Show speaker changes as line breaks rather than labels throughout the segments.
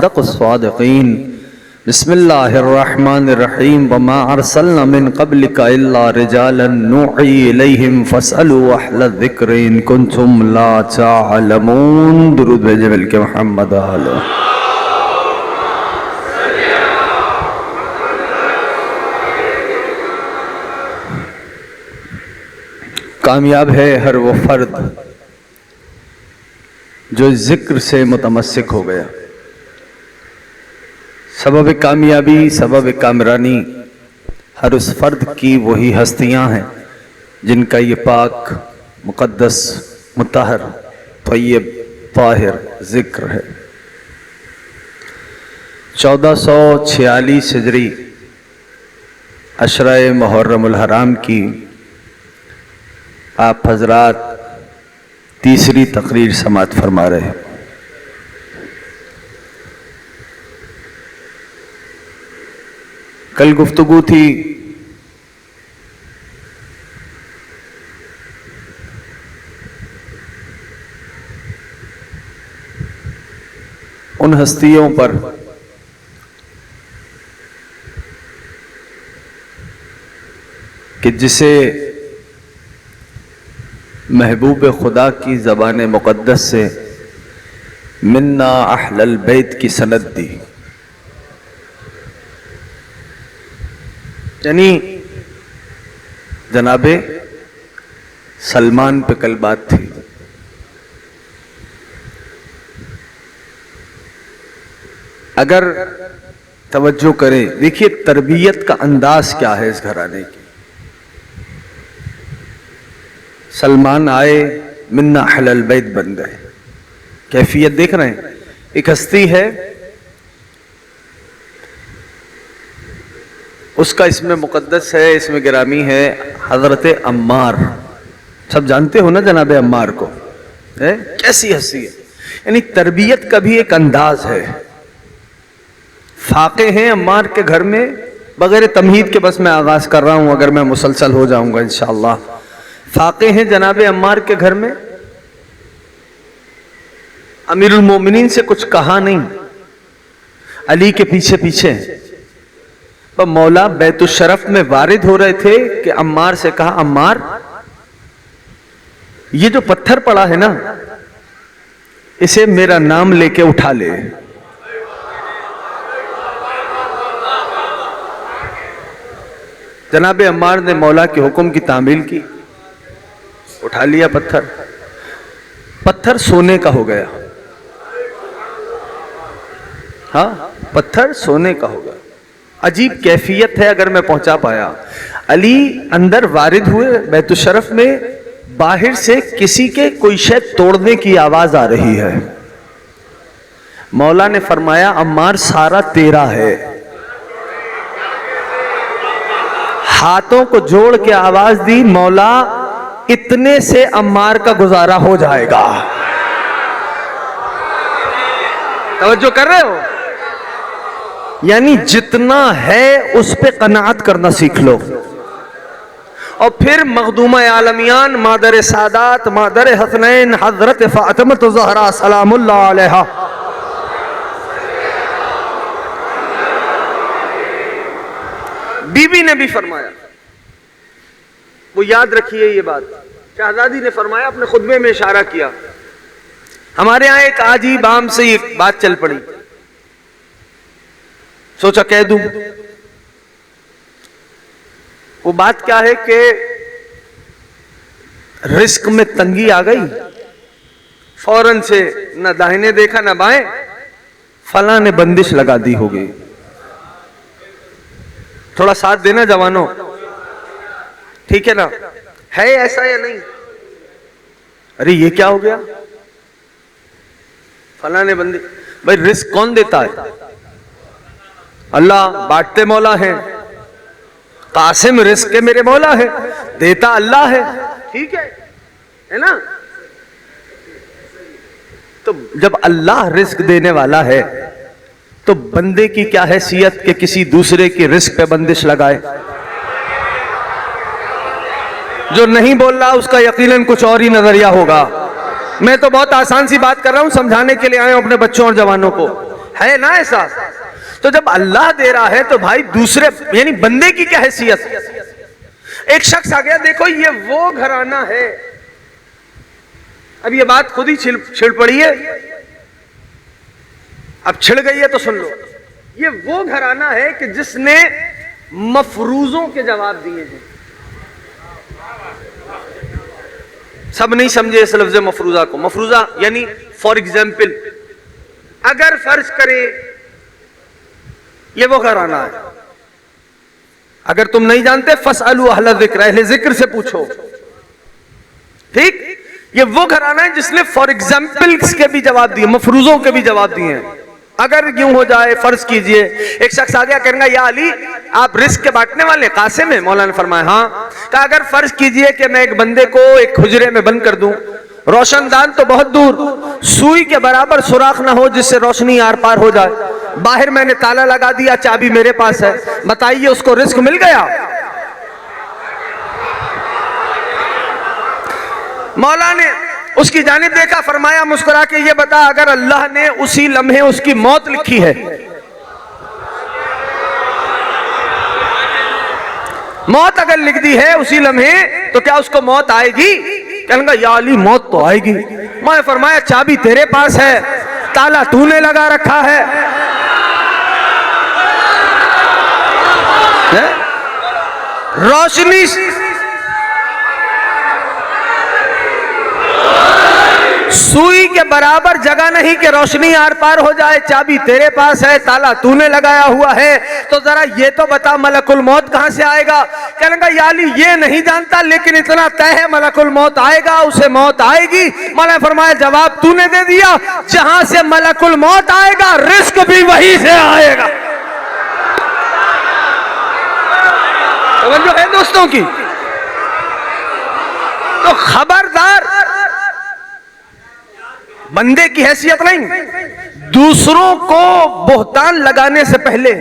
अस्सदक़ुस्सादिक़ीन। बिस्मिल्लाहिर्रहमानिर्रहीम। वमा अरसलना मिन क़ब्लिका इल्ला रिजालन नूही इलैहिम फ़स्अलू अहल ज़िक्र इन कुंतुम ला तअलमून। दुरूद भेजे मिलके मोहम्मद आले। कामयाब है हर वो फर्द जो जिक्र से मुतमस्सिक हो गया। सबब कामयाबी, सबब कामरानी हर उस फर्द की वही हस्तियां हैं जिनका ये पाक, मुक़द्दस, मुतहर, तय्यब, ताहिर जिक्र है। 1446 हिजरी अशरा मुहर्रमुल हराम की आप हजरात तीसरी तकरीर समाअत फरमा रहे हैं। कल गुफ्तगू थी उन हस्तियों पर कि जिसे महबूब खुदा की ज़बान मुक़द्दस से मिन्ना अहलल बैत की सनद दी। यानी जनाबे सलमान पे कल बात थी। अगर तवज्जो करें, देखिए तरबियत का अंदाज क्या है इस घराने की। सलमान आए, मिन्ना अहलल बैत बन गए। कैफियत देख रहे हैं। एक हस्ती है, उसका इसमें मुक़द्दस है, इसमें गिरामी है हज़रत अम्मार। सब जानते हो ना जनाबे अम्मार को, है कैसी हस्ती है। यानी तरबियत का भी एक अंदाज है। फाक़े हैं अम्मार के घर में, बगैर तमहीद के बस मैं आगाज कर रहा हूं, अगर मैं मुसलसल हो जाऊंगा इंशाअल्लाह। फाक़े हैं जनाबे अम्मार के घर में। अमीरुल मोमिनीन से कुछ कहा नहीं, अली के पीछे पीछे। पर मौला बैतुश-शरफ में वारिद हो रहे थे कि अम्मार से कहा, अम्मार ये जो पत्थर पड़ा है ना, इसे मेरा नाम लेके उठा ले। जनाबे अम्मार ने मौला के हुक्म की तामील की, उठा लिया पत्थर। पत्थर सोने का हो गया। हाँ, पत्थर सोने का हो गया। अजीब कैफियत है, अगर मैं पहुंचा पाया। अली अंदर वारिद हुए बैतुश-शरफ में, बाहर से किसी के कोई शय तोड़ने की आवाज आ रही है। मौला ने फरमाया, अम्मार सारा तेरा है। हाथों को जोड़ के आवाज दी, मौला इतने से अम्मार का गुजारा हो जाएगा। तवज्जो कर रहे हो। यानी जितना है उस पे कनाअत करना सीख लो। और फिर मखदूमा आलमियान, मादर सादात, मादर हसनैन हजरत फातिमा ज़हरा सलामुल्लाह अलैहा, बीबी ने भी फरमाया, वो याद रखिए ये बात। शहजादी ने फरमाया, अपने खुतबे में इशारा किया। हमारे यहाँ एक आजी बाम से ये बात चल पड़ी, सोचा कह दूं। वो बात क्या है कि रिस्क में तंगी आ गई, फौरन से न दाहिने देखा न बाएं, फलां ने बंदिश लगा दी होगी। थोड़ा साथ देना जवानों, ठीक है ना। है ऐसा या नहीं? अरे ये क्या हो गया, फलां ने बंदिश। भाई रिस्क कौन देता है? अल्लाह। बांटते मौला है, कासिम रिस्क के मेरे मौला है, देता अल्लाह है, ठीक है ना। तो जब अल्लाह रिस्क देने वाला है तो बंदे की क्या हैसियत कि किसी दूसरे की रिस्क पे बंदिश लगाए। जो नहीं बोल रहा उसका यकीनन कुछ और ही नजरिया होगा। मैं तो बहुत आसान सी बात कर रहा हूं, समझाने के लिए आए हूं अपने बच्चों और जवानों को। है ना ऐसा? तो जब अल्लाह दे रहा है तो भाई दूसरे यानी बंदे की क्या हैसियत? एक शख्स आ गया, देखो ये वो घराना है, अब ये बात खुद ही छिड़ पड़ी है, अब छिड़ गई है तो सुन लो, ये वो घराना है कि जिसने मफरूजों के जवाब दिए हैं। सब नहीं समझे इस लफ्ज़ मफरूजा को। मफरूजा यानी फॉर एग्जाम्पल, अगर फर्ज करे ये वो घराना है, अगर तुम नहीं जानते फसअलू अहल ज़िक्र, अहले ज़िक्र से पूछो, ठीक? ये वो घराना है जिसने फॉर एग्जाम्पल के भी जवाब दिए, मफरूजों के भी जवाब दिए हैं। अगर यूं हो जाए, फर्ज कीजिए एक शख्स आ गया, कहेंगे या अली आप रिस्क के बांटने वाले? कासिम है? मौलाना फरमाया हाँ। कहा अगर फर्ज कीजिए कि मैं एक बंदे को एक हुजरे में बंद कर दूं, रोशनदान तो बहुत दूर, सुई के बराबर सुराख ना हो जिससे रोशनी आर पार हो जाए, बाहर मैंने ताला लगा दिया, चाबी मेरे पास है, बताइए उसको रिस्क मिल गया? मौला ने उसकी जानिब देखा, फरमाया मुस्कुरा के ये बता, अगर अल्लाह ने उसी लम्हे उसकी मौत लिखी है, मौत अगर लिख दी है उसी लम्हे, तो क्या उसको मौत आएगी? कहूंगा या अली मौत तो आएगी। मैं फरमाया चाबी तेरे पास है, ताला तूने लगा रखा है, रोशनी सुई के बराबर जगह नहीं कि रोशनी आर पार हो जाए, चाबी तेरे पास है, ताला तूने लगाया हुआ है, तो जरा ये तो बता मलकुल मौत कहां से आएगा? कहूंगा या अली ये नहीं जानता, लेकिन इतना तय है मलकुल मौत आएगा, उसे मौत आएगी। मौला फरमाया जवाब तूने दे दिया, जहां से मलकुल मौत आएगा रिस्क भी वहीं से आएगा। समझो है दोस्तों की? तो खबरदार, बंदे की हैसियत नहीं, दूसरों को बोहतान लगाने से पहले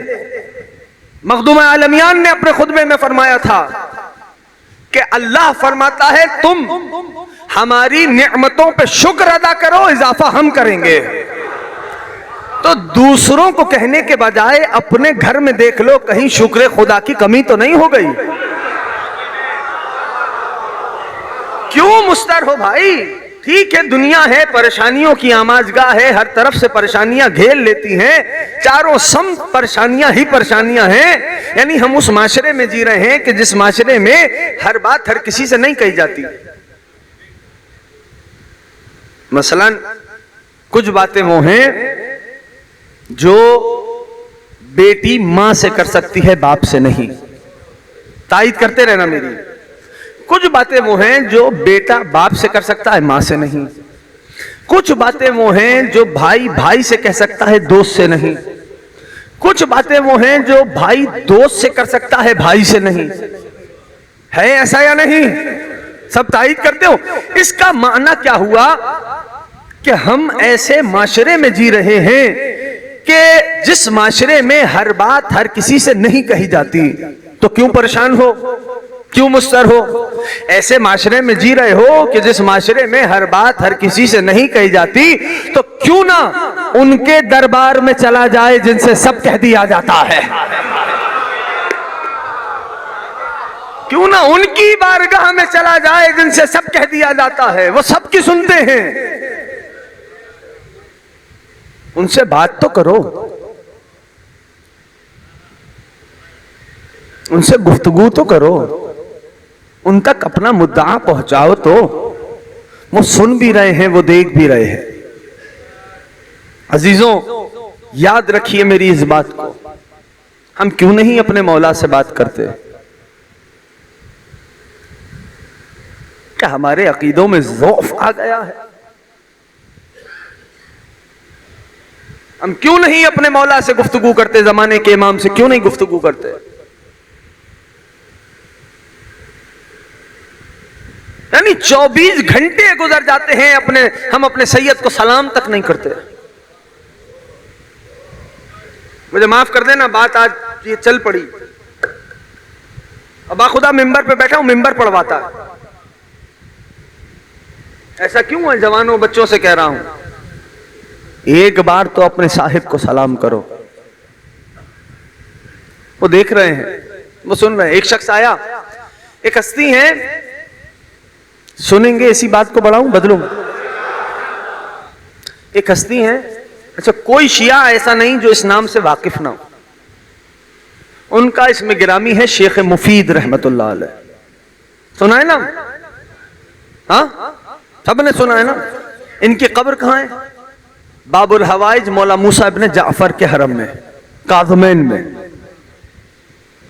मखदूम आलमियान ने अपने खुतबे में फरमाया था कि अल्लाह फरमाता है तुम हमारी नेमतों पे शुक्र अदा करो, इजाफा हम करेंगे। तो दूसरों को कहने के बजाय अपने घर में देख लो, कहीं शुक्र खुदा की कमी तो नहीं हो गई? क्यों मुस्तर हो भाई? ठीक है दुनिया है, परेशानियों की आमाजगाह है, हर तरफ से परेशानियां घेर लेती हैं, चारों समत परेशानियां ही परेशानियां हैं। यानी हम उस माशरे में जी रहे हैं कि जिस माशरे में हर बात हर किसी से नहीं कही जाती। मसलन कुछ बातें वो हैं जो बेटी मां से कर सकती है, बाप से नहीं। तायद करते रहना मेरी। कुछ बातें वो हैं जो बेटा बाप से कर सकता है, मां से नहीं। कुछ बातें वो हैं जो भाई भाई से कह सकता है, दोस्त से नहीं। कुछ बातें वो हैं जो भाई दोस्त से कर सकता है, भाई से नहीं। है ऐसा या नहीं? सब तायद करते हो? इसका माना क्या हुआ कि हम ऐसे माशरे में जी रहे हैं कि जिस माशरे में हर बात हर किसी से नहीं कही जाती, तो क्यों परेशान हो, क्यों मुस्तर हो? ऐसे माशरे में जी रहे हो कि जिस माशरे में हर बात हर किसी से नहीं कही जाती, तो क्यों ना उनके दरबार में चला जाए जिनसे सब कह दिया जाता है? क्यों ना उनकी बारगाह में चला जाए जिनसे सब कह दिया जाता है? वो सबकी सुनते हैं, उनसे बात तो करो, उनसे गुफ्तगू तो करो, उन तक अपना मुद्दा पहुंचाओ। तो वो सुन भी रहे हैं, वो देख भी रहे हैं। अजीजों याद रखिए मेरी इस बात को, हम क्यों नहीं अपने मौला से बात करते? क्या हमारे अकीदों में ज़ौफ़ आ गया है? हम क्यों नहीं अपने मौला से गुफ्तगू करते? जमाने के इमाम से क्यों नहीं गुफ्तगू करते? यानी 24 घंटे गुजर जाते हैं हम अपने सैयद को सलाम तक नहीं करते। मुझे माफ कर देना, बात आज ये चल पड़ी। अब खुदा मिंबर पे बैठा हूं, मिंबर पढ़वाता है। ऐसा क्यों है? जवानों बच्चों से कह रहा हूं, एक बार तो अपने साहिब को सलाम करो। वो देख रहे हैं, वो सुन रहे हैं। एक शख्स आया, एक हस्ती है, सुनेंगे इसी बात को बढ़ाऊं बदलूं। एक हस्ती है, अच्छा कोई शिया ऐसा नहीं जो इस नाम से वाकिफ ना हो। उनका इसमें गिरामी है शेख मुफीद रहमतुल्लाह अलैह। सुना है ना? हाँ, सबने सुना है ना? इनकी कब्र कहां है? बाबुल हवाइज मौला मूसा इब्न जाफर के हरम में, काज़मैन में।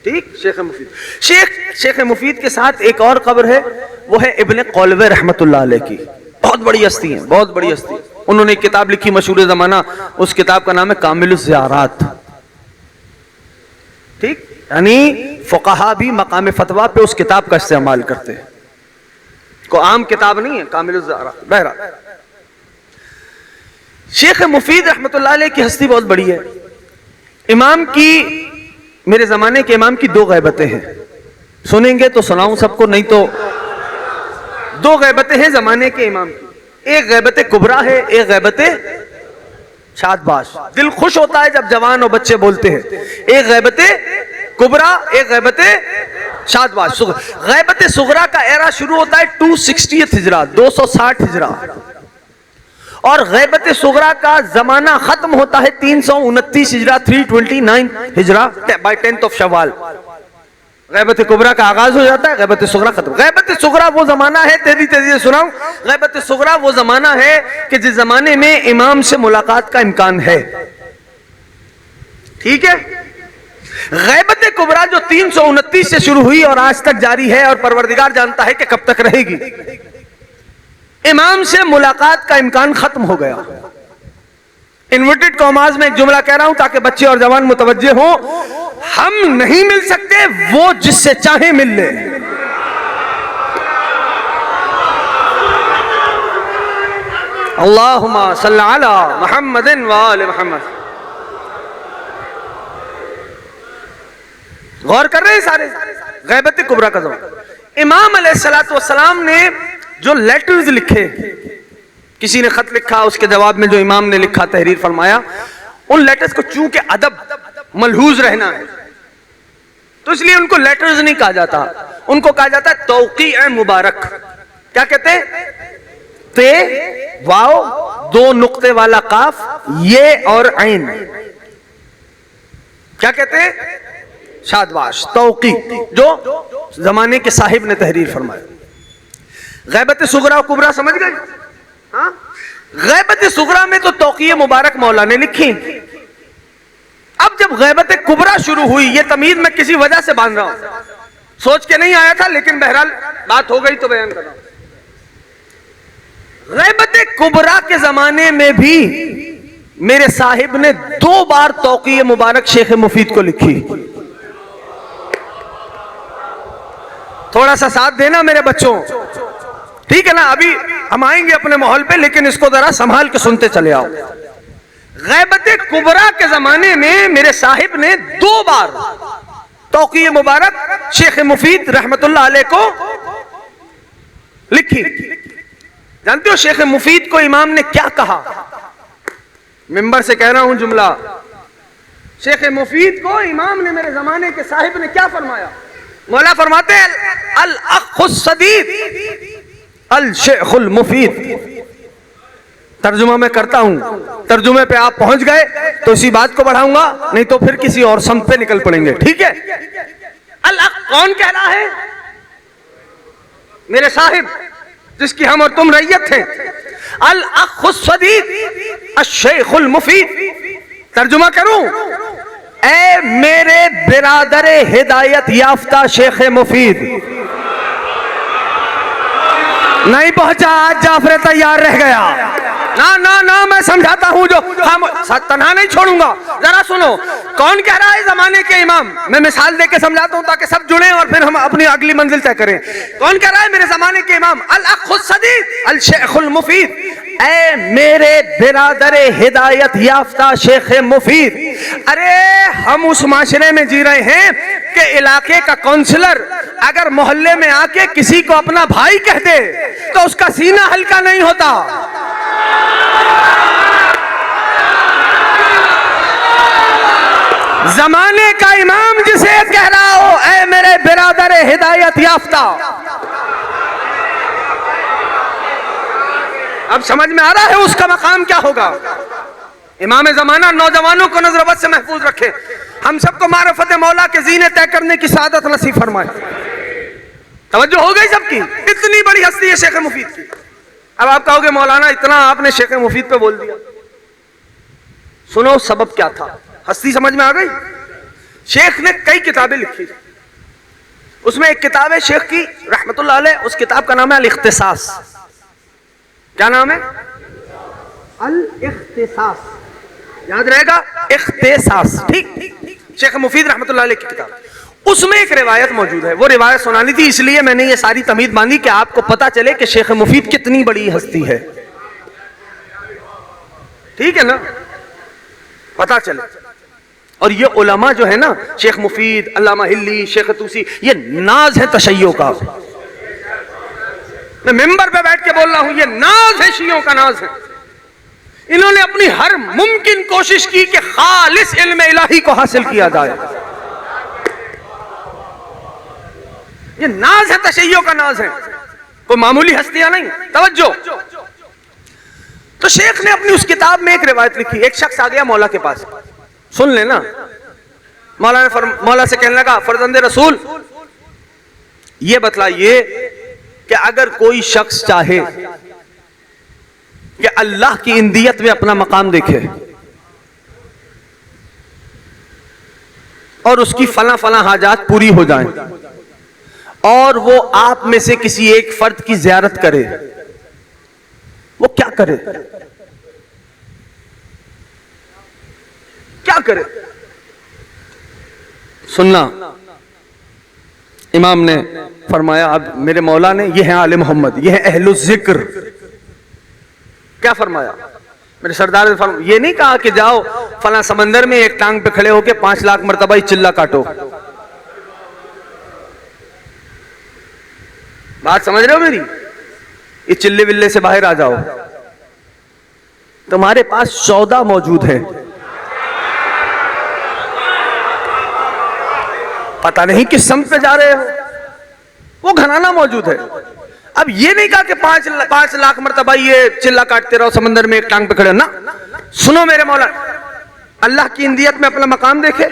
ठीक, शेख मुफीद। शेख मुफीद के साथ एक और कब्र है, वो है इब्न कौलवे रहमतुल्लाह अलैह की। बहुत बड़ी हस्ती है, बहुत बड़ी हस्ती है। उन्होंने एक किताब लिखी मशहूर जमाना, उस किताब का नाम है कामिलुज़ ज़ियारात। ठीक, यानी फुक़हा भी मकाम फतवा पे उस किताब का इस्तेमाल करते हैं, को आम किताब नहीं है, कामिलुज़ ज़ियारात। बहरहाल शेख मुफीद रहमतुल्लाह अलैह की हस्ती बहुत बड़ी है। इमाम की, मेरे जमाने के इमाम की 2 गैबतें हैं। सुनेंगे तो सुनाऊं सबको, नहीं तो 2 गैबतें हैं जमाने के इमाम की। एक गैबत कुबरा है, एक गैबत शादबाश। दिल खुश होता है जब जवान और बच्चे बोलते हैं। एक गैबत कुबरा, एक गैबत शादबाश। गैबत सुगरा का एरा शुरू होता है 260 हिजरा, 260 हिजरा, और गैबत सुगरा का जमाना खत्म होता है 329 हिजरा, 329 हिजरा बाय 10th of शवाल। गैबत कुबरा का आगाज हो जाता है, गैबत सुगरा खत्म। गैबत सुगरा वो जमाना है, तेजी तेजी से सुनाऊं। गैबत सुगरा वो जमाना है कि जिस जमाने में इमाम से मुलाकात का इम्कान है। ठीक है। गैबत कुबरा जो 329 से शुरू हुई और आज तक जारी है, और परवरदिगार जानता है कि कब तक रहेगी। इमाम से मुलाकात का इम्कान खत्म हो गया। इन्वर्टेड कॉमास में एक जुमला कह रहा हूं ताकि बच्चे और जवान मुतवज्जे हो। हम नहीं मिल सकते, वो जिससे चाहे मिल ले। अल्लाहुम्मा सल्ली अला मुहम्मदिन व आले मुहम्मद। गौर कर रहे हैं सारे? गैबत कुबरा का जमाना। इमाम अलैहिस्सलातु वस्सलाम ने जो लेटर्स लिखे, किसी ने खत लिखा, उसके जवाब में जो इमाम ने लिखा, तहरीर फरमाया, उन लेटर्स को चूंकि अदब मलहूज रहना है तो इसलिए उनको लेटर्स नहीं कहा जाता, उनको कहा जाता है तौक़ी मुबारक। क्या कहते हैं? ते वाव 2 नुक्ते वाला काफ, ये और ऐन। क्या कहते हैं? शादबाश, तौक़ी, जो जमाने के साहिब ने तहरीर फरमाया। गैबत सुगरा और कुबरा समझ गए? हाँ? गैबत सुगरा में तो तौक़ी मुबारक मौला ने लिखी। अब जब गैबत कुबरा शुरू हुई, ये तमीज मैं किसी वजह से बांध रहा हूं, सोच के नहीं आया था, लेकिन बहरहाल बात हो गई तो बयान कर रहा हूं। गैबत कुबरा के जमाने में भी मेरे साहिब ने 2 बार तौक़ी मुबारक शेख मुफीद को लिखी। थोड़ा सा साथ देना मेरे बच्चों, ठीक है ना? अभी हम आएंगे अपने माहौल पे, लेकिन इसको जरा संभाल के सुनते चले आओ। गैबत कुबरा के जमाने में मेरे साहिब ने 2 बार तौक़ी मुबारक शेख मुफीद रहमतुल्लाह अलैह को लिखी। जानते हो शेख मुफीद को इमाम ने क्या कहा? मिंबर से कह रहा हूं जुमला। शेख मुफीद को इमाम ने, मेरे जमाने के साहिब ने क्या फरमाया? मौला फरमाते हैं अल अख़ुस सदीद अल शेखुल मुफीद। तर्जुमा मैं करता हूं, तर्जुमे पे आप पहुंच गए तो इसी बात को बढ़ाऊंगा, नहीं तो फिर किसी और संत पे निकल पड़ेंगे। ठीक है? अल अक़ कौन कह रहा है? मेरे साहिब, जिसकी हम और तुम रैयत थे। अल अख़ुस सदीद अल शेखुल मुफीद। तर्जुमा करूं? ए मेरे बिरादर हिदायत याफ्ता शेख मुफीद। नहीं पहुंचा, आज जाफर तैयार रह गया। ना ना ना, मैं समझाता हूं, जो हम तन्हा नहीं छोड़ूंगा। जरा सुनो, कौन कह रहा है जमाने के इमाम? मैं मिसाल देके समझाता हूं ताकि सब जुड़े और फिर हम अपनी अगली मंजिल तय करें। कौन कह रहा है? मेरे जमाने के इमाम अल अख़ुस सदीद अल शेखुल मुफीद। ए मेरे बिरादर हिदायत याफ्ता शेख मुफीद। अरे हम उस माशरे में जी रहे हैं कि इलाके का काउंसलर अगर मोहल्ले में आके किसी को अपना भाई कह दे तो उसका सीना हल्का नहीं होता। जमाने का इमाम जिसे कह रहा हो, ऐ मेरे बिरादर हिदायत याफ्ता। अब समझ में आ रहा है उसका मकाम क्या होगा। इमाम जमाना नौजवानों को नजरबद से महफूज रखे, हम सबको मारिफत मौला के जीने तय करने की सादत नसीब फरमाए। तवज्जो हो गई सबकी। इतनी बड़ी हस्ती है शेख मुफीद की। अब आप कहोगे मौलाना इतना आपने शेख मुफीद पे बोल दिया, सुनो सबब क्या था। हस्ती समझ में आ गई। शेख ने कई किताबें लिखी, उसमें एक किताब है शेख की रहमतुल्लाह अलैह, उस किताब का नाम है अल इख्तिसास। क्या नाम है? अल इख्तिसास, याद रहेगा, इख्तिसास। ठीक, शेख मुफीद रहमतुल्लाह अलैह की किताब। उसमें एक रिवायत मौजूद है, वो रिवायत सुनानी थी, इसलिए मैंने ये सारी तमीद बांधी कि आपको पता चले कि शेख मुफीद कितनी बड़ी हस्ती है। ठीक है ना, पता चले। और ये उलमा जो है ना, शेख मुफीद, अल्लामा हिल्ली, शेख तूसी, ये नाज है तशय्यो का। मैं मिंबर पे बैठ के बोल रहा हूं, ये नाज है, शियों का नाज है। इन्होंने अपनी हर मुमकिन कोशिश की कि खालिस इल्म इलाही को हासिल किया जाए। ये नाज है, तशय्यो का नाज है, कोई मामूली हस्तियां नहीं। तवज्जो। तो शेख ने अपनी उस किताब में एक रिवायत लिखी। एक शख्स आ गया मौला के पास, सुन लेना। मौला से कहने लगा, फरजंदे रसूल ये बतलाइए कि अगर कोई शख्स चाहे कि अल्लाह की इंदियत में अपना मकाम देखे और उसकी फला फला हाजात पूरी हो जाएं, और वो आप में से किसी एक फर्द की ज़ियारत करे, वो क्या करे? क्या करे? सुनना, इमाम ने फरमाया, अब मेरे मौला ने, ये है आले मोहम्मद, ये है अहलुल जिक्र। क्या फरमाया मेरे सरदार ने? ये नहीं कहा कि जाओ फला समंदर में एक टांग पे खड़े होके 5 लाख मरतबा ही चिल्ला काटो। बात समझ रहे हो मेरी? ये चिल्ले विल्ले से बाहर आ जाओ। तुम्हारे पास सौदा मौजूद है, पता नहीं किस समत पे जा रहे हो, वो घराना मौजूद है। अब ये नहीं कहा कि 5 लाख मरतबा ये चिल्ला काटते रहो समंदर में एक टांग पे खड़े ना। सुनो मेरे मौला, अल्लाह की इंदियत में अपना मकाम देखे,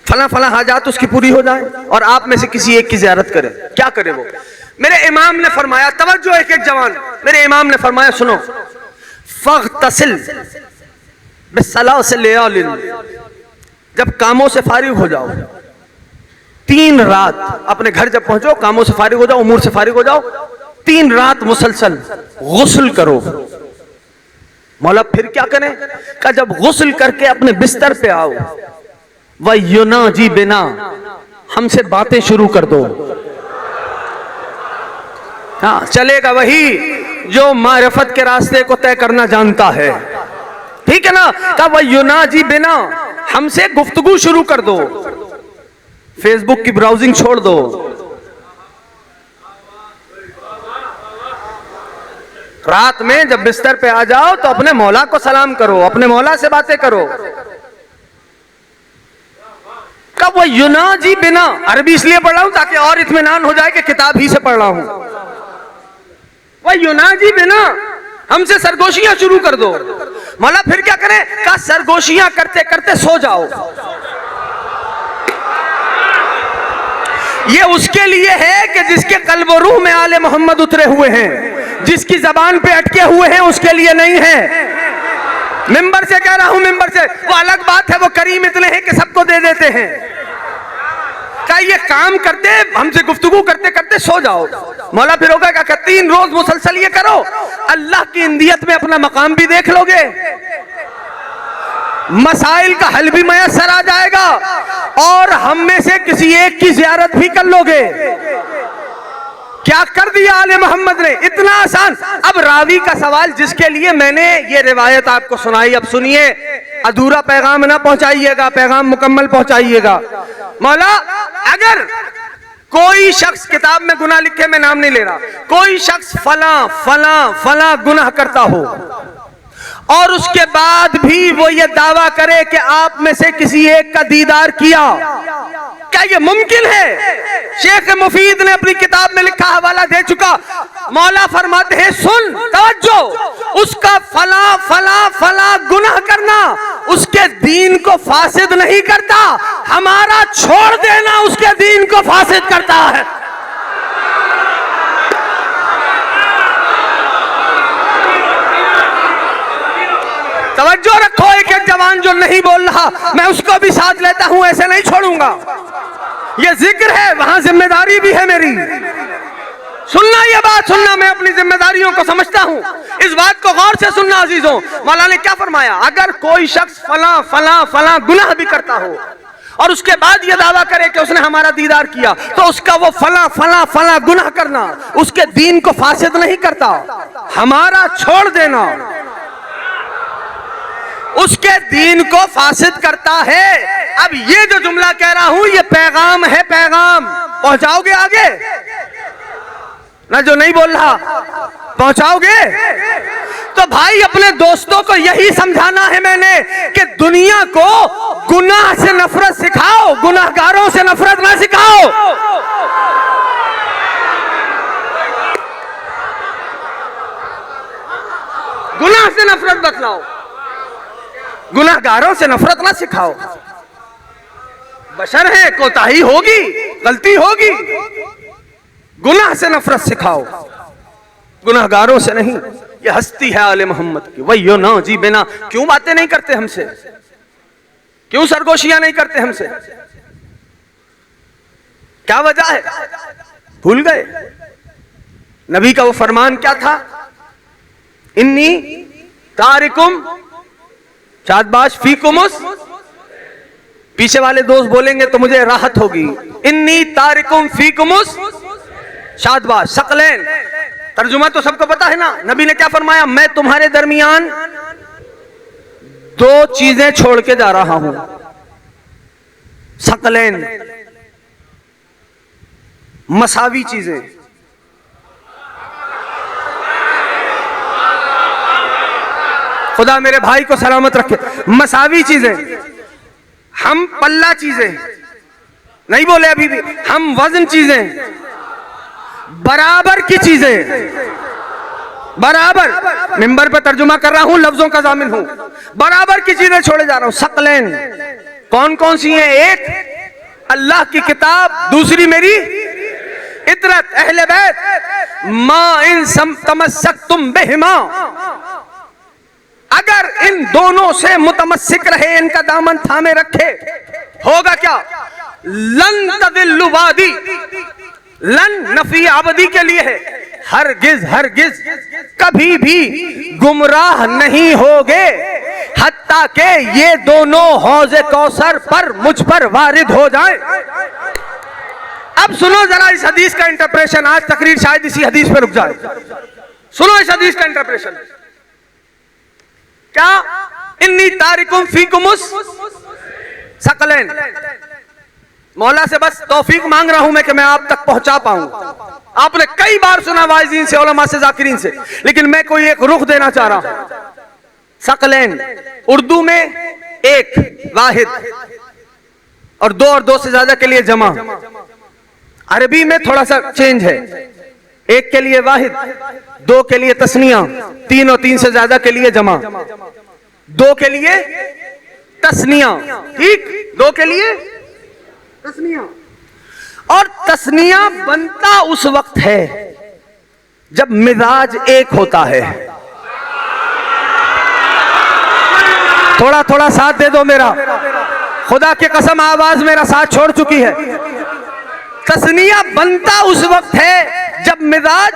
फला फला हाजात उसकी पूरी हो जाए, और आप में से किसी एक की ज़ियारत करे। क्या करे वो? मेरे इमाम ने फरमाया, तवज्जो एक एक जवान, मेरे इमाम ने फरमाया, सुनो, फग़तसिल बिस्सलासिल, जब कामों से फारिग हो जाओ, 3 रात अपने घर जब पहुंचो, कामों से फारिग हो जाओ, उमूर से फारिग हो जाओ, 3 रात मुसलसल गुस्ल करो। मौला फिर क्या करें? का जब गुस्ल करके अपने बिस्तर पे आओ, वयुनाजी बिना, हमसे बातें शुरू कर दो। हाँ, चलेगा वही जो मारिफत के रास्ते को तय करना जानता है। ठीक है ना? का वयुनाजी बिना, हमसे गुफ्तगू शुरू कर दो, फेसबुक की ब्राउजिंग छोड़ दो। रात में जब बिस्तर पे आ जाओ तो अपने मौला को सलाम करो, अपने मौला से बातें करो। कब वो युनाजी बिना, अरबी इसलिए पढ़ रहा हूं ताकि और इत्मीनान हो जाए कि किताब ही से पढ़ रहा हूं। वह युनाजी बिना, हमसे सरगोशियां शुरू कर दो। मौला फिर क्या करें? का सरगोशियां करते करते सो जाओ। ये उसके लिए है कि जिसके कल्ब और रूह में आले मोहम्मद उतरे हुए हैं, जिसकी जबान पे अटके हुए हैं, उसके लिए नहीं है। मिंबर से कह रहा हूं, मिंबर से। वो अलग बात है, वो करीम इतने हैं कि सबको दे देते हैं। क्या ये काम करते, हमसे गुफ्तगू करते करते सो जाओ। मौला फिर होगा क्या? 3 रोज मुसलसल ये करो, अल्लाह की इंदियत में अपना मकाम भी देख लोगे, मसाइल का हल भी मयसर आ जाएगा, और हम में से किसी एक की ज़ियारत भी कर लोगे। क्या कर दिया आले मोहम्मद ने, इतना आसान। अब रावी का सवाल, जिसके लिए मैंने ये रिवायत आपको सुनाई, अब सुनिए, अधूरा पैगाम ना पहुंचाइएगा, पैगाम मुकम्मल पहुंचाइएगा। मौला, अगर कोई शख्स किताब में गुनाह लिखे, मैं नाम नहीं ले रहा, कोई शख्स फला फला फला गुनाह करता हो और उसके बाद भी वो ये दावा करे कि आप में से किसी एक का दीदार किया, क्या ये मुमकिन है? शेख मुफीद ने अपनी किताब में लिखा, हवाला दे चुका, मौला फरमाते हैं सुन तवज्जो, उसका फला फला फला गुनाह करना उसके दीन को फासिद नहीं करता, हमारा छोड़ देना उसके दीन को फासिद करता है। तवज्जो रखो, एक एक जवान जो नहीं बोल रहा मैं उसको भी साथ लेता हूं, ऐसे नहीं छोड़ूंगा। ये जिक्र है, वहां जिम्मेदारी भी है मेरी। सुनना, ये बात सुनना, मैं अपनी जिम्मेदारियों को समझता हूं, इस बात को गौर से सुनना अजीजों। मौला ने क्या फरमाया, अगर कोई शख्स फला फला फला गुनाह भी करता हो और उसके बाद ये दावा करे कि उसने हमारा दीदार किया, तो उसका वो फला फला फला गुनाह करना उसके दीन को फासिद नहीं करता, हमारा छोड़ देना उसके दीन को फासिद करता है। अब ये जो जुमला कह रहा हूं ये पैगाम है, पैगाम पहुंचाओगे आगे ना, जो नहीं बोल रहा पहुंचाओगे। तो भाई अपने दोस्तों को यही समझाना है मैंने कि दुनिया को गुनाह से नफरत सिखाओ, गुनाहगारों से नफरत ना सिखाओ। गुनाह से नफरत बतलाओ, गुनाहगारों से नफरत ना सिखाओ। बशर है, कोताही होगी, गलती होगी, गुनाह से नफरत सिखाओ, गुनाहगारों से नहीं। ये हस्ती है आले मोहम्मद की, वही ना जी बिना। क्यों बातें नहीं करते हमसे, क्यों सरगोशियां नहीं करते हमसे, क्या वजह है? भूल गए नबी का वो फरमान क्या था, इन्नी तारिकुम शादबाश फीकुमुस, पीछे वाले दोस्त बोलेंगे तो मुझे राहत होगी, इन्नी तारिकुम फीकुमुस शादबाश शकलैन। तर्जुमा तो सबको पता है ना, नबी ने क्या फरमाया, मैं तुम्हारे दरमियान दो चीजें छोड़ के जा रहा हूं, शकलैन मसावी चीजें। खुदा मेरे भाई को सलामत रखे। मसावी चीजें, हम पल्ला चीजें नहीं बोले अभी भी, हम वजन चीजें, बराबर की चीजें, बराबर। मिंबर पे तर्जुमा कर रहा हूं, लफ्जों का जामिन हूं, बराबर की चीजें छोड़े जा रहा हूं। शकलैन कौन कौन सी हैं? एक अल्लाह की किताब, दूसरी मेरी इतरत अहले बैत। मा इन तमस्सकतुम बिहिमा, अगर इन दोनों से मुतमस्सिक रहे, इनका दामन थामे रखे, होगा क्या? लन तदिल्लु वादी, लन नफी आबदी के लिए है, हरगिज हरगिज कभी भी गुमराह नहीं होगे, हत्ता के ये दोनों हौज़े कौसर पर मुझ पर वारिद हो जाए। अब सुनो जरा इस हदीस का इंटरप्रेशन, आज तकरीर शायद इसी हदीस पर रुक जाए। सुनो इस हदीस का इंटरप्रेशन क्या, इन्नी तारिकुम फीकुमुस शकलैन। मौला से बस तौफीक मांग रहा हूं मैं कि मैं आप तक पहुंचा पाऊं। आपने कई बार सुना वाइज़ीन से, उलमा से, जाकिरीन से, लेकिन मैं कोई एक रुख देना चाह रहा हूं। शकलैन उर्दू में एक वाहिद और दो से ज्यादा के लिए जमा, अरबी में थोड़ा सा चेंज है, एक के लिए वाहिद, दो के लिए तस्निया, तीन और तीन से ज्यादा के लिए जमा, दो के लिए तस्निया, ठीक, दो के लिए तस्निया। और तस्निया बनता उस वक्त है जब मिजाज एक होता है। थोड़ा थोड़ा साथ दे दो मेरा, खुदा की कसम आवाज मेरा साथ छोड़ चुकी है। तस्निया बनता उस वक्त है जब मिजाज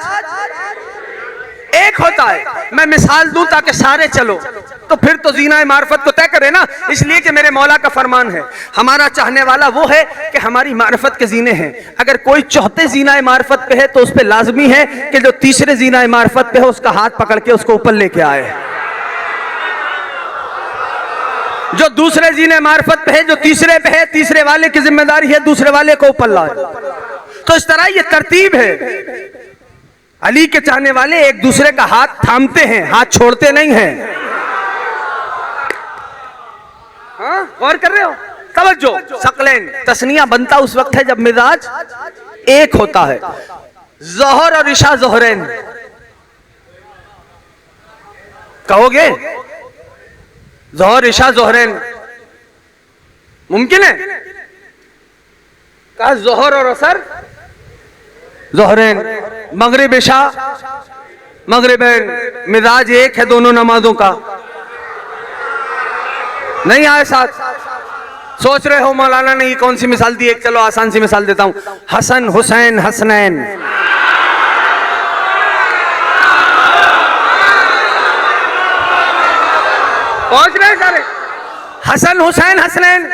एक होता है। मैं मिसाल दूं ताकि सारे चलो, तो फिर तो जीना मार्फत को तय करे ना, इसलिए कि मेरे मौला का फरमान है, हमारा चाहने वाला वो है कि हमारी मार्फत के जीने हैं। अगर कोई चौथे जीना मार्फत पे है तो उस पर लाजमी है कि जो तीसरे जीना मार्फत पे है उसका हाथ पकड़ के उसको ऊपर लेके आए। जो दूसरे जीने मार्फत पे है, जो तीसरे पे है, तीसरे वाले की जिम्मेदारी है दूसरे वाले को ऊपर लाए। तो इस तरह ये तरतीब है। अली के चाहने वाले एक दूसरे का हाथ थामते हैं, हाथ छोड़ते नहीं हैं। गौर कर रहे हो? तवज्जो, सकलैन तस्निया बनता उस वक्त है जब मिजाज एक होता है। ज़ोहर और इशा ज़ोहरैन कहोगे? ज़ोहर इशा ज़ोहरैन मुमकिन है? कहा ज़ोहर और असर ज़ोहरैन, मगरिब इशा मगरिबैन, मिजाज एक है दोनों नमाजों का। नहीं आए साथ? सोच रहे हो मौलाना ने ये कौन सी मिसाल दी? एक चलो आसान सी मिसाल देता हूं, हसन हुसैन हसनैन। पहुंच रहे सारे? हसन हुसैन हसनैन।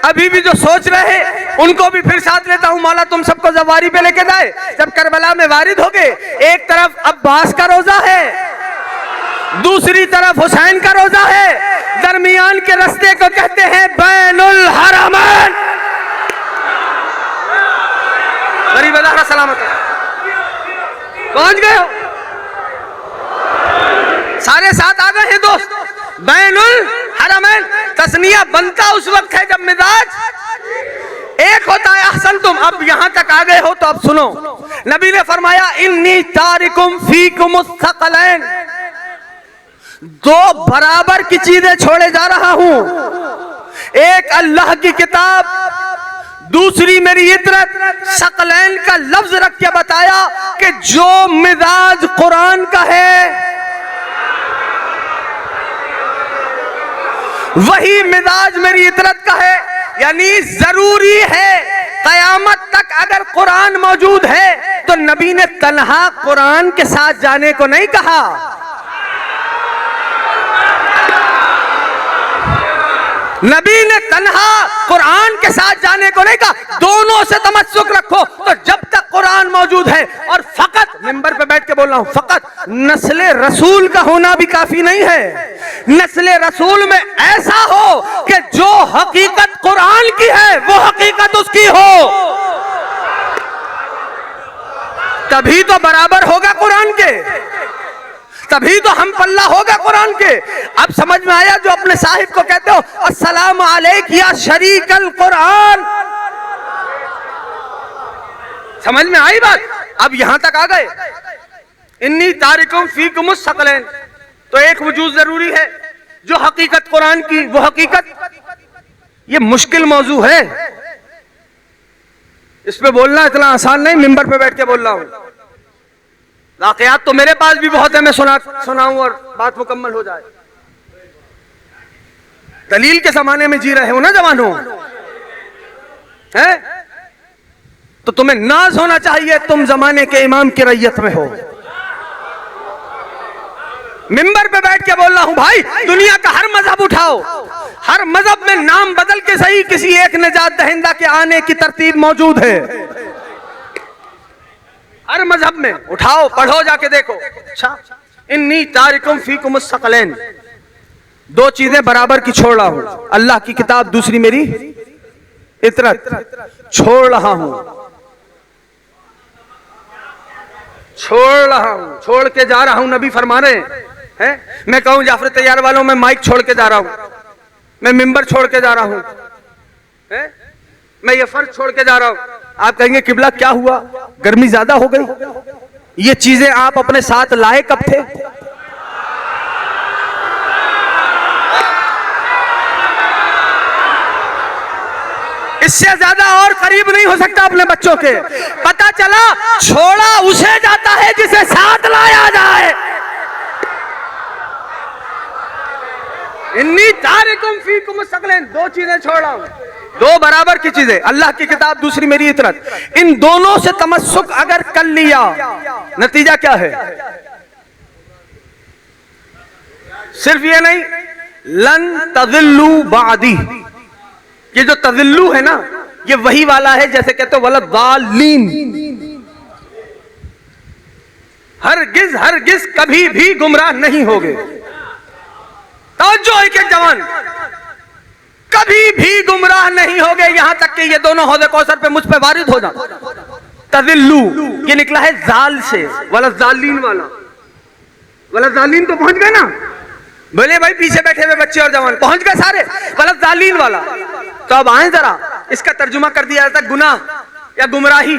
अभी भी जो सोच रहे हैं उनको भी फिर साथ लेता हूं, मौला तुम सबको जवारी पे लेके जाए। जब करबला में वारिद हो गए, एक तरफ अब्बास का रोजा है, दूसरी तरफ हुसैन का रोजा है, दरमियान के रास्ते को कहते हैं बैनुल हरमैन। गरीब अल्लाह सलामत है। पहुंच गए हो? सारे साथ आ गए हैं दोस्त। बैनुल हरमैन तस्निया बनता उस वक्त है जब मिजाज एक होता है। अहसन तुम अब यहां तक आ गए हो तो अब सुनो, नबी ने फरमाया इन्नी तारिकुम फीकुम थकलैन, दो बराबर की चीजें छोड़े जा रहा हूं, एक अल्लाह की किताब, दूसरी मेरी इतरत। सकलैन का लफ्ज रख के बताया कि जो मिजाज कुरान का है वही मिजाज मेरी इतरत का है। यानी जरूरी है कयामत तक अगर कुरान मौजूद है तो नबी ने तन्हा कुरान के साथ जाने को नहीं कहा, नबी ने तन्हा कुरान के साथ जाने को नहीं कहा, दोनों से तमस्सुक रखो। तो जब तक कुरान मौजूद है, और फकत मिंबर पे बैठ के बोल रहा हूं, फकत नस्ले रसूल का होना भी काफी नहीं है। नस्ले रसूल में ऐसा हो कि जो हकीकत कुरान की है वो हकीकत उसकी हो, तभी तो बराबर होगा कुरान के, तभी तो हम पल्ला होगा कुरान के। अब समझ में आया जो अपने साहिब को कहते हो अस्सलाम अलैक या शरीकल कुरान? समझ में आई बात? अब यहां तक आ गए। इन्नी तारिकुम फीकुम सकलैन, तो एक वजूद जरूरी है जो हकीकत कुरान की, वो हकीकत ये मुश्किल मौजू है, इस पे बोलना इतना आसान नहीं। मिंबर पे बैठ के बोल रहा हूं, वाकयात तो मेरे पास भी बहुत है, मैं सुनाऊं और बात मुकम्मल हो जाए। दलील के जमाने में जी रहे हो ना जवानों, हैं? तो तुम्हें नाज होना चाहिए, तुम जमाने के इमाम की रैयत में हो। मिंबर पे बैठ के बोल रहा हूं भाई, दुनिया का हर मजहब उठाओ, हर मजहब में नाम बदल के सही किसी एक निजात दहिंदा के आने की तरतीब मौजूद है। हर मजहब में उठाओ, पढ़ो, जाके देखो। अच्छा, इन्नी तारिकुम फीकुम सकलैन, दो चीजें बराबर की छोड़ रहा हूं, अल्लाह की किताब, दूसरी मेरी इतरत। छोड़ रहा हूं, छोड़ रहा हूं, छोड़ के जा रहा हूं। नबी फरमा रहे हैं, मैं कहूं जाफर तैयार वालों, मैं माइक छोड़ के जा रहा हूं, मैं मिंबर छोड़ के जा रहा हूं, मैं ये फर्ज छोड़ के जा रहा हूं। आप कहेंगे किबला क्या हुआ, गर्मी ज्यादा हो गई? ये चीजें आप अपने साथ लाए कब थे? इससे ज्यादा और करीब नहीं हो सकता अपने बच्चों के। पता चला छोड़ा उसे जाता है जिसे साथ लाया जाए। इन्नी तारिकुम फीकुम सकलैन, दो चीजें छोड़ रहा हूं, दो बराबर की चीजें, अल्लाह की किताब, दूसरी मेरी इतरत। इन दोनों से तमस्सुक अगर कर लिया, नतीजा क्या है? सिर्फ ये नहीं, लन तज़िल्लू बादी, ये जो तज़िल्लू है ना, ये वही वाला है जैसे कहते हो वला दालीन, हरगिज हरगिज कभी भी गुमराह नहीं होगे। तवज्जो, एक जवान, कभी भी गुमराह नहीं होगे, यहां तक कि ये दोनों हौज़े कौसर पे मुझ पे वारिद हो जाए। तज़िल्लू ये निकला है जाल से, वला जालीन वाला, वला जालीन तो पहुंच गए ना। बोले भाई पीछे बैठे हुए बच्चे और जवान पहुंच गए सारे, गलत जालीन वाला। तो अब आए जरा, इसका तर्जुमा कर दिया जाता गुनाह या गुमराही,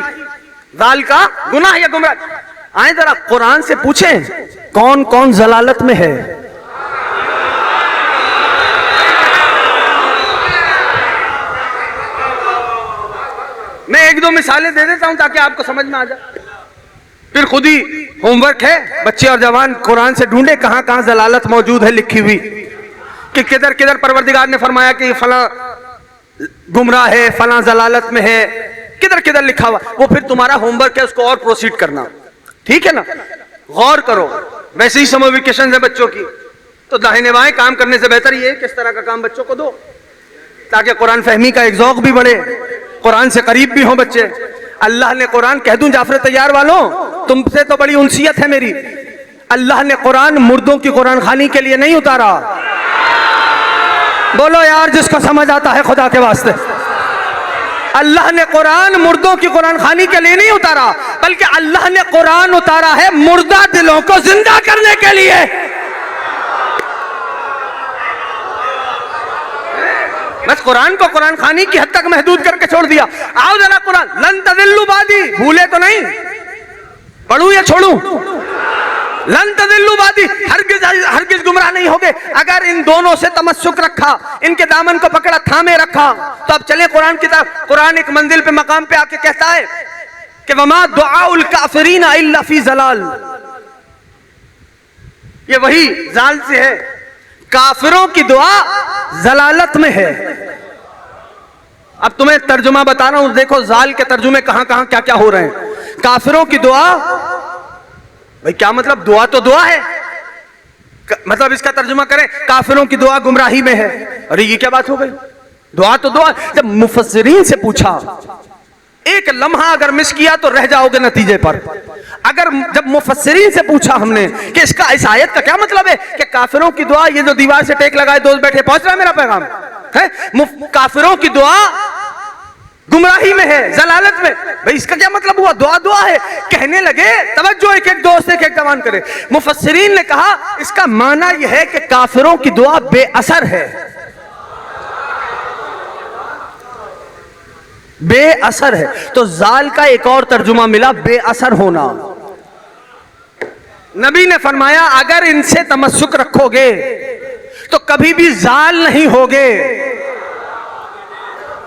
जाल का गुनाह या गुमराह। आए जरा कुरान से पूछें कौन कौन जलालत में है। मैं एक दो मिसालें दे देता हूं ताकि आपको समझ में आ जाए, फिर खुद ही होमवर्क है, बच्चे और जवान कुरान से ढूंढे कहां कहां जलालत मौजूद है लिखी हुई, कि किधर किधर परवरदिगार ने फरमाया कि फला गुमराह है, फला जलालत में है, किधर किधर लिखा हुआ। वो फिर तुम्हारा होमवर्क है, उसको और प्रोसीड करना, ठीक है ना। गौर करो, वैसे ही समर वेकेशन है बच्चों की, तो दाहिने बाएं काम करने से बेहतर ये किस तरह का काम बच्चों को दो ताकि कुरान फहमी का एक ज़ौक़ भी बढ़े, कुरान से करीब भी हो बच्चे। अल्लाह ने कुरान, कह दूं जाफर तैयार वालों, तुमसे तो बड़ी उनसियत है मेरी, अल्लाह ने कुरान मुर्दों की कुरान खानी के लिए नहीं उतारा। बोलो यार जिसको समझ आता है खुदा के वास्ते। अल्लाह ने कुरान मुर्दों की कुरान खानी के लिए नहीं उतारा, बल्कि अल्लाह ने कुरान उतारा है मुर्दा दिलों को जिंदा करने के लिए। बस कुरान को कुरान खानी की हद तक महदूद करके छोड़ दिया। आओ जरा कुरान, लन तदिल्लु बादी, भूले तो नहीं, पढ़ूं या छोड़ूं? लन तदिल्लु बादी, हरगिज हरगिज गुमराह नहीं होगे अगर इन दोनों से तमस्सुक रखा, इनके दामन को पकड़ा, थामे रखा। तो अब चले कुरान की तरफ। कुरान एक मंजिल पे मकाम पे आके कहता है कि वमा दुआउल काफिरीना इल्ला फी जलाल, ये वही जाल से है, काफिरों की दुआ जलालत में है। अब तुम्हें तर्जुमा बता रहा हूं, देखो जाल के तर्जुमे कहां कहां क्या क्या हो रहे हैं। काफिरों की दुआ, भाई क्या मतलब, दुआ तो दुआ है, मतलब इसका तर्जुमा करें काफिरों की दुआ गुमराही में है। अरे ये क्या बात हो गई, दुआ तो दुआ। जब मुफस्सिरीन से पूछा, एक लम्हा अगर मिस किया तो रह जाओगे नतीजे पर। अगर जब मुफस्सिरीन से पूछा हमने कि इसका, इस आयत का क्या मतलब है कि काफिरों की दुआ, ये जो दीवार से टेक लगाए दोस्त बैठे, पहुंच रहा है मेरा पैगाम है, काफिरों की दुआ गुमराही में है, जलालत में, भाई इसका क्या मतलब हुआ, दुआ दुआ है। कहने लगे, तवज्जो, एक एक दोस्त एक एक जवान करे। मुफस्सिरीन ने कहा इसका माना यह है कि काफिरों की दुआ बेअसर है, बेअसर है। तो जाल का एक और तर्जुमा मिला, बेअसर होना। नबी ने फरमाया अगर इनसे तमस्सुक रखोगे तो कभी भी जाल नहीं होगे,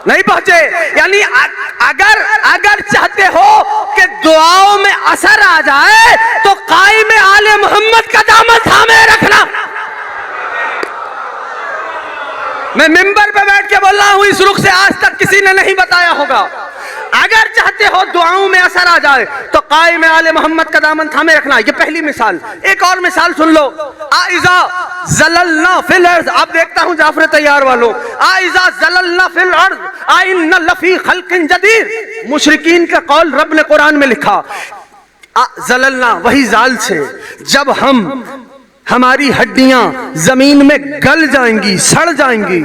नहीं पहुंचे। यानी अगर अगर चाहते हो कि दुआओं में असर आ जाए तो कायम आले मोहम्मद का दामन थामे रखना। मैं मिंबर पे बैठ के बोल रहा हूं, इस रुख से आज तक किसी ने नहीं बताया होगा। अगर चाहते हो दुआओं में असर आ जाए तो कायम आले मोहम्मद का दामन थामे रखना। ये पहली मिसाल। एक और मिसाल सुन लो, आइजा ज़ललना फिल अर्ज़। अब देखता हूं जाफर तैयार वालों, आइजा ज़ललना फिल अर्ज़ आइन्ना लफ़ी खल्क़िन जदीद। मुशरिकीन का कौल रब ने कुरान में लिखा, ज़ललना वही जाल से, जब हमारी हड्डियां जमीन में गल जाएंगी, सड़ जाएंगी,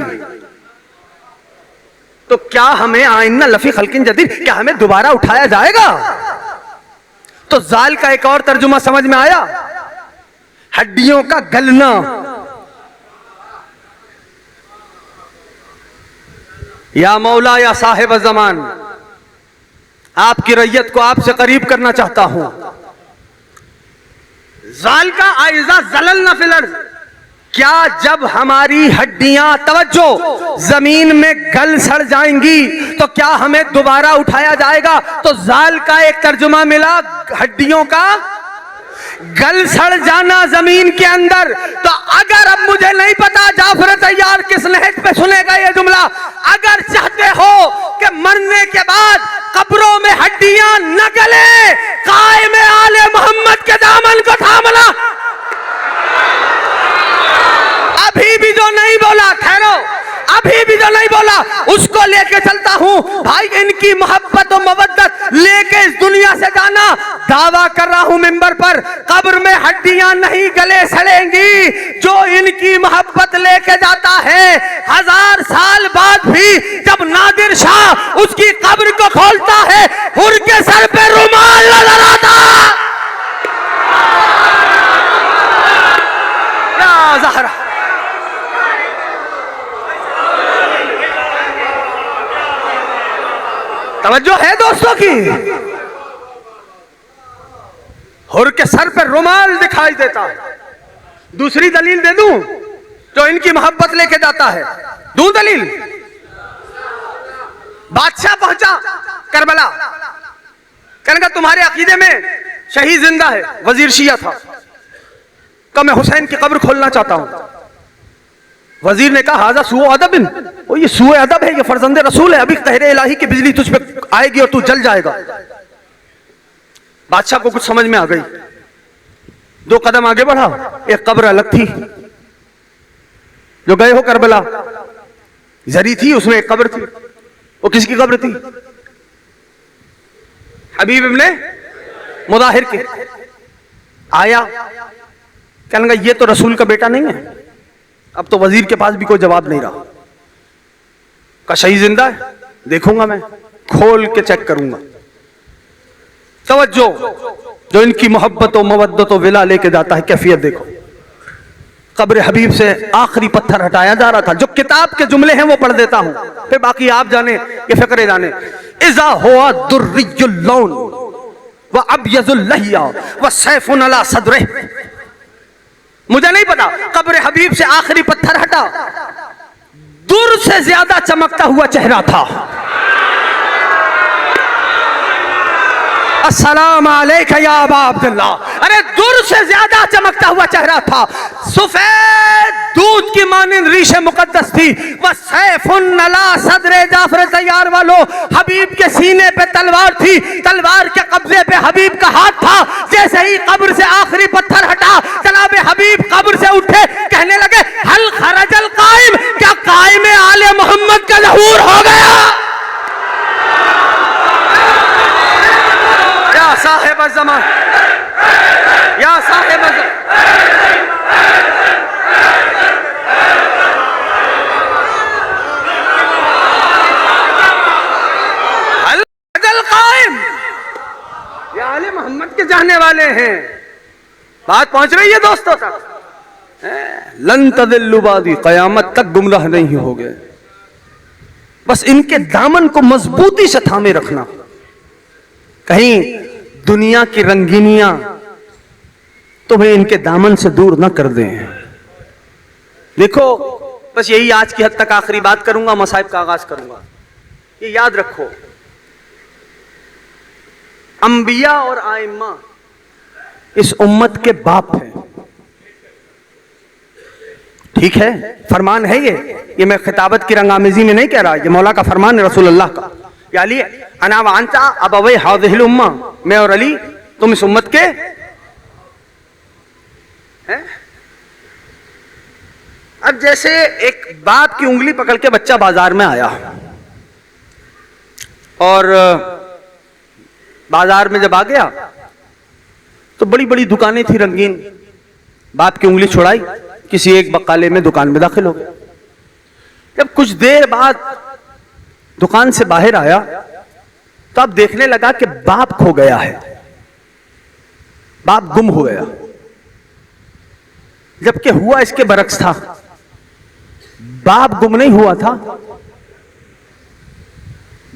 तो क्या हमें आइन्ना लफ़ी खल्क़िन जदीद, क्या हमें दोबारा उठाया जाएगा? तो जाल का एक और तर्जुमा समझ में आया, हड्डियों का गलना। या मौला या साहिब ज़मान, आपकी रैयत को आपसे करीब करना चाहता हूं। जाल का आइज़ा ज़ललना फिल अर्ज़, क्या जब हमारी हड्डियां, तवज्जो, जमीन में गल सड़ जाएंगी तो क्या हमें दोबारा उठाया जाएगा? तो जाल का एक तर्जुमा मिला, हड्डियों का गल सड़ जाना जमीन के अंदर। तो अगर, अब मुझे नहीं पता जाफर तैयार किस लहज पे सुनेगा ये जुमला, अगर चाहते हो कि मरने के बाद कब्रों में हड्डियां न गले, कायम आले मोहम्मद के दामन को थामना। अभी भी जो नहीं बोला, ठहरो, अभी भी जो नहीं बोला उसको लेके चलता हूं। भाई इनकी मोहब्बत और मवद्दत लेके इस दुनिया से जाना। दावा कर रहा हूं मिंबर पर, कब्र में हड्डियां नहीं गले सड़ेंगी। जो इनकी मोहब्बत लेके जाता है, 1000 साल बाद भी जब नादिर शाह उसकी कब्र को खोलता है, हुर के सर पे रुमाल नजर आता। या ज़हरा, तवज्जो है दोस्तों की। हुर के सर पर रुमाल दिखाई देता है। दूसरी दलील दे दूं जो इनकी मोहब्बत लेके जाता है, दूं दलील। बादशाह पहुंचा करबला, कहने का तुम्हारे अकीदे में शहीद जिंदा है, वजीर शिया था। कहा मैं हुसैन की कब्र खोलना चाहता हूं। वजीर ने कहा हाजा सुओ अदबिन, वो ये सुओ अदब है, ये फर्जंदे रसूल है, अभी कहरे इलाही की बिजली तुझ पे आएगी और तू जल जाएगा। बादशाह को कुछ समझ में आ गई, 2 कदम आगे बढ़ा, एक कब्र अलग थी। जो गए हो करबला, जरी थी, उसमें एक कब्र थी। वो किसकी कब्र थी? हबीब इब्ने मुदाहिर के। आया, कहने लगा ये तो रसूल का बेटा नहीं है। अब तो वजीर के पास भी कोई जवाब नहीं रहा। का शहीद जिंदा है, देखूंगा मैं, खोल के चेक करूंगा। तवज्जो, जो इनकी मोहब्बत और मवद्दत और विला लेके जाता है, कैफियत देखो। कब्र हबीब से आखिरी पत्थर हटाया जा रहा था। जो किताब के जुमले हैं वो पढ़ देता हूं, फिर बाकी आप जाने, ये फिक्रे जाने। इज़ा हुआ दुर्रियुल लौन व अबयजुल लहिया व सैफुन अला सदरे। मुझे नहीं पता, कब्र हबीब से आखिरी पत्थर हटा, दुर से ज्यादा चमकता हुआ चेहरा था। अस्सलाम अलैका या अबा अब्दुल्लाह। अरे दुर से ज्यादा चमकता हुआ चेहरा था, सफेद दूध की मानिंद रीशे मुकद्दस थी। वह सैफुन अला सदरे जाफर तैयार वालों, हबीब के सीने पे तलवार थी, तलवार के कब्जे पे हबीब का हाथ था। जैसे ही कब्र से आखिरी पत्थर हटा, जनाब हबीब कब्र से उठे, कहने लगे हल खरजल कायम, क्या कायम आले मोहम्मद का ज़हूर हो गया? या साहिब ज़मान, या साहिब कायम, ये आले मोहम्मद के जाने वाले हैं। बात पहुंच रही है दोस्तों तक। लन तदिल्लु बादी, कयामत तक गुमराह नहीं हो गए। बस इनके दामन को मजबूती से थामे रखना, कहीं दुनिया की रंगीनियां तुम्हें इनके दामन से दूर न कर दें। देखो, बस यही आज की हद तक आखिरी बात करूंगा, मसाइब का आगाज करूंगा। ये याद रखो, अंबिया और आइम्मा इस उम्मत के बाप हैं। ठीक है, फरमान है ये मैं खिताबत की रंगामेजी में नहीं कह रहा, ये मौला का फरमान है, रसूल अल्लाह का। या अली अना व अंता अबवे हाज़िहिल उम्मा, मैं और अली तुम इस उम्मत के हैं। अब जैसे एक बाप की उंगली पकड़ के बच्चा बाजार में आया, और बाजार में जब आ गया तो बड़ी बड़ी दुकानें थी रंगीन। बाप की उंगली छुड़ाई, किसी एक बकाले में दुकान में दाखिल हो गया। जब कुछ देर बाद दुकान से बाहर आया तो अब देखने लगा कि बाप खो गया है, बाप गुम हो गया। जबकि हुआ इसके बरक्स था, बाप गुम नहीं हुआ था,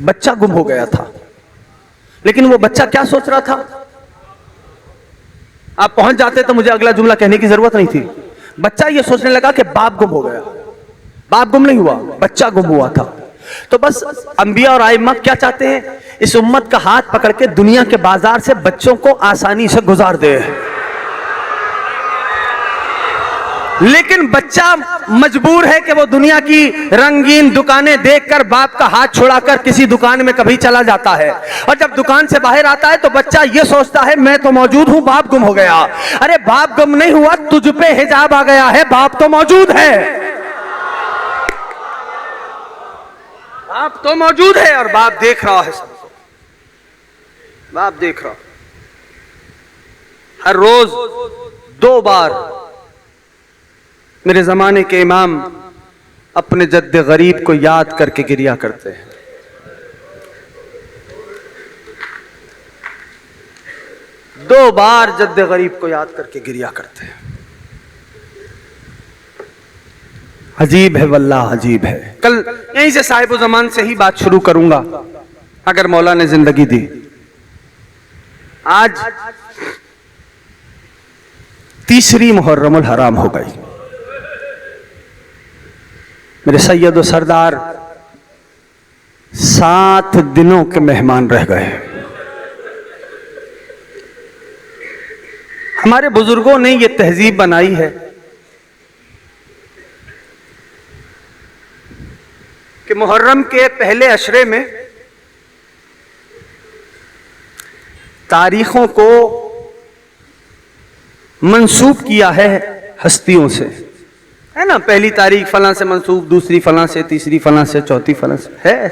बच्चा गुम हो गया था। लेकिन वो बच्चा क्या सोच रहा था? आप पहुंच जाते तो मुझे अगला जुमला कहने की जरूरत नहीं थी। बच्चा ये सोचने लगा कि बाप गुम हो गया। बाप गुम नहीं हुआ, बच्चा गुम हुआ था। तो बस अंबिया और आइम्मा क्या चाहते हैं? इस उम्मत का हाथ पकड़ के दुनिया के बाजार से बच्चों को आसानी से गुजार दे। लेकिन बच्चा मजबूर है कि वो दुनिया की रंगीन दुकानें देखकर बाप का हाथ छुड़ाकर किसी दुकान में कभी चला जाता है, और जब दुकान से बाहर आता है तो बच्चा ये सोचता है मैं तो मौजूद हूं, बाप गुम हो गया। अरे बाप गुम नहीं हुआ, तुझ पे हिजाब आ गया है, बाप तो मौजूद है। बाप तो मौजूद है और बाप देख रहा है सबको। बाप देख रहा, हर रोज 2 बार मेरे जमाने के इमाम अपने जद्दे गरीब को याद करके गिरिया करते हैं। दो बार जद्दे गरीब को याद करके गिरिया करते हैं। अजीब है वल्लाह, अजीब है। कल यहीं से साहिब ज़मान से ही बात शुरू करूंगा। अगर मौला ने जिंदगी दी, आज तीसरी मुहर्रमुल हराम हो गई। मेरे सैयद व सरदार 7 दिनों के मेहमान रह गए। हमारे बुजुर्गों ने यह तहजीब बनाई है कि मुहर्रम के पहले अशरे में तारीखों को मंसूब किया है हस्तियों से, है ना। पहली तारीख फलां से मंसूब, दूसरी फलां से, तीसरी फलां से, चौथी फलां से है।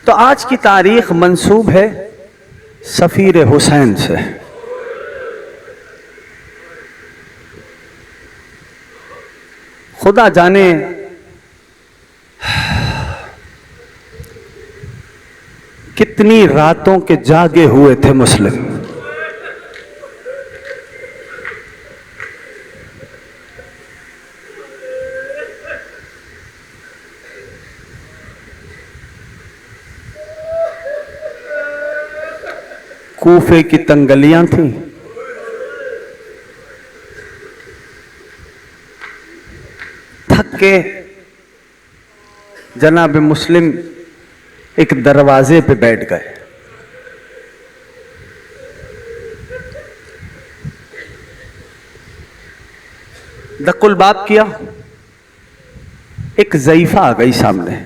तो आज की तारीख मंसूब है सफीर हुसैन से। खुदा जाने कितनी रातों के जागे हुए थे मुस्लिम। कूफे की तंगलियां थी, थक के जनाब मुस्लिम एक दरवाजे पे बैठ गए। दकुल बाप किया, एक ज़ईफा आ गई सामने।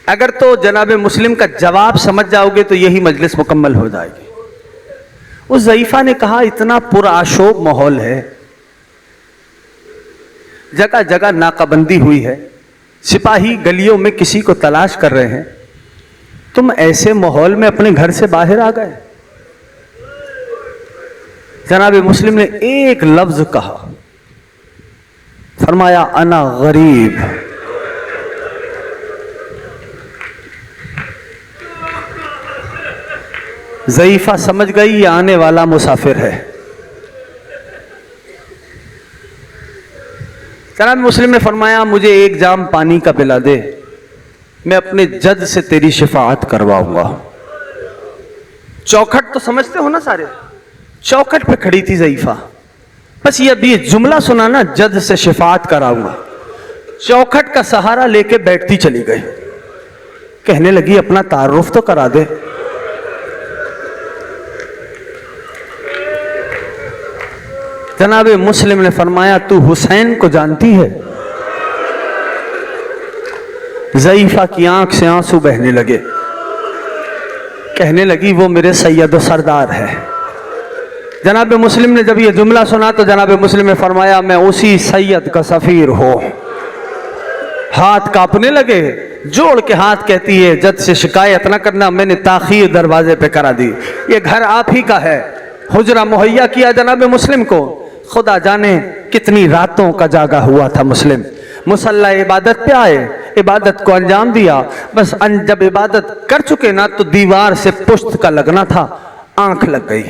अगर तो जनाब मुस्लिम का जवाब समझ जाओगे तो यही मजलिस मुकम्मल हो जाएगी। उस ज़ईफा ने कहा, इतना पुरआशोब माहौल है, जगह जगह नाकाबंदी हुई है, सिपाही गलियों में किसी को तलाश कर रहे हैं, तुम ऐसे माहौल में अपने घर से बाहर आ गए। जनाब मुस्लिम ने एक लफ्ज कहा, फरमाया अना गरीब। ज़ईफा समझ गई ये आने वाला मुसाफिर है। जनाब मुस्लिम ने फरमाया, मुझे एक जाम पानी का पिला दे, मैं अपने जज से तेरी शिफाअत करवाऊंगा। चौखट तो समझते हो ना सारे, चौखट पे खड़ी थी ज़ईफा, बस ये अभी जुमला सुना ना, जज से शिफाअत कराऊंगा। चौखट का सहारा लेके बैठती चली गई। कहने लगी, अपना तारुफ तो करा दे। जनाब मुस्लिम ने फरमाया, तू हुसैन को जानती है? ज़ईफा की आंख से आंसू बहने लगे। कहने लगी, वो मेरे सैयद सरदार है। जनाब मुस्लिम ने जब ये जुमला सुना तो जनाब मुस्लिम ने फरमाया, मैं उसी सैयद का सफीर हूं। हाथ कांपने लगे, जोड़ के हाथ कहती है, जज से शिकायत ना करना, मैंने ताखीर दरवाजे पे करा दी, ये घर आप ही का है। हुजरा मुहैया किया जनाब मुस्लिम को। खुदा जाने कितनी रातों का जागा हुआ था मुस्लिम। मुसल्ला इबादत पे आए, इबादत को अंजाम दिया। बस जब इबादत कर चुके ना तो दीवार से पुश्त का लगना था, आंख लग गई।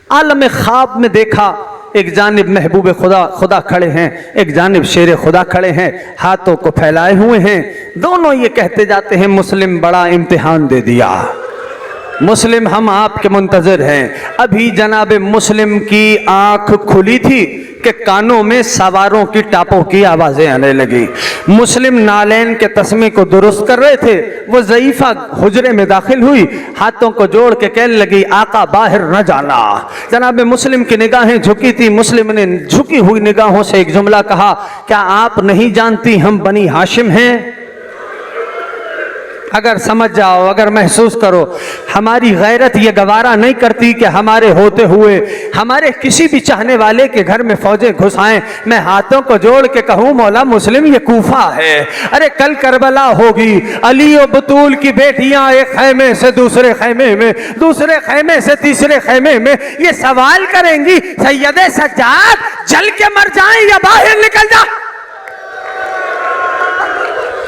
आलम ख्वाब में देखा, एक जानिब महबूब खुदा खुदा खड़े हैं, एक जानिब शेर खुदा खड़े हैं, हाथों को फैलाए हुए हैं। दोनों ये कहते जाते हैं, मुस्लिम बड़ा इम्तिहान दे दिया, मुस्लिम हम आपके मुंतजर हैं। अभी जनाब मुस्लिम की आंख खुली थी कि कानों में सवारों की टापों की आवाजें आने लगी। मुस्लिम नालैन के तस्मे को दुरुस्त कर रहे थे। वो ज़ईफा हुजरे में दाखिल हुई, हाथों को जोड़ के कहने लगी, आका बाहर न जाना। जनाब मुस्लिम की निगाहें झुकी थी। मुस्लिम ने झुकी हुई निगाहों से एक जुमला कहा, क्या आप नहीं जानती हम बनी हाशिम हैं? अगर समझ जाओ, अगर महसूस करो, हमारी गैरत ये गवारा नहीं करती कि हमारे होते हुए हमारे किसी भी चाहने वाले के घर में फौजें घुस आएं। मैं हाथों को जोड़ के कहूं, मौला मुस्लिम ये कूफा है, अरे कल करबला होगी। अली और बतूल की बेटियां एक खैमे से दूसरे खैमे में, दूसरे खैमे से तीसरे खैमे में ये सवाल करेंगी, सैयदे सज्जाद जल के मर जाएं या बाहर निकल जा।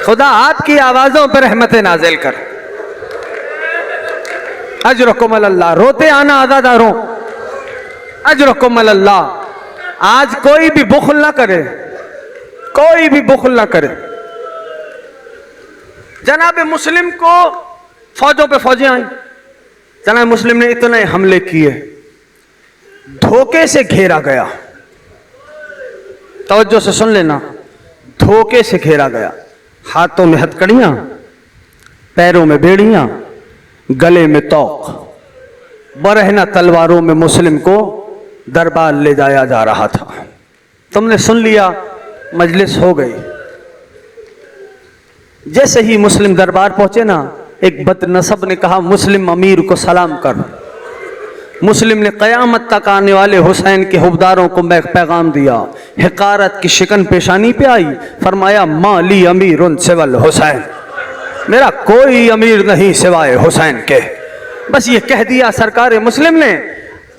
खुदा आपकी आवाजों पर रहमत नाजिल कर। अजरकुम अल्लाह। रोते आना आजादारों, अजरकुम अल्लाह। आज कोई भी बुखल ना करे, कोई भी बुखल ना करे। जनाब मुस्लिम को फौजों पे फौजें आई, जनाब मुस्लिम ने इतने हमले किए, धोखे से घेरा गया। तवज्जो से सुन लेना, धोखे से घेरा गया। हाथों में हथकड़ियां, पैरों में बेड़ियां, गले में तोक, बरहना तलवारों में मुस्लिम को दरबार ले जाया जा रहा था। तुमने सुन लिया, मजलिस हो गई। जैसे ही मुस्लिम दरबार पहुंचे ना, एक बदनसब ने कहा मुस्लिम अमीर को सलाम कर। मुस्लिम ने क़यामत तक आने वाले हुसैन के हुबदारों को मैं पैगाम दिया। हिकारत की शिकन पेशानी पे आई, फरमाया माली अमीर उन सिवल हुसैन, मेरा कोई अमीर नहीं सिवाय हुसैन के। बस ये कह दिया सरकार मुस्लिम ने।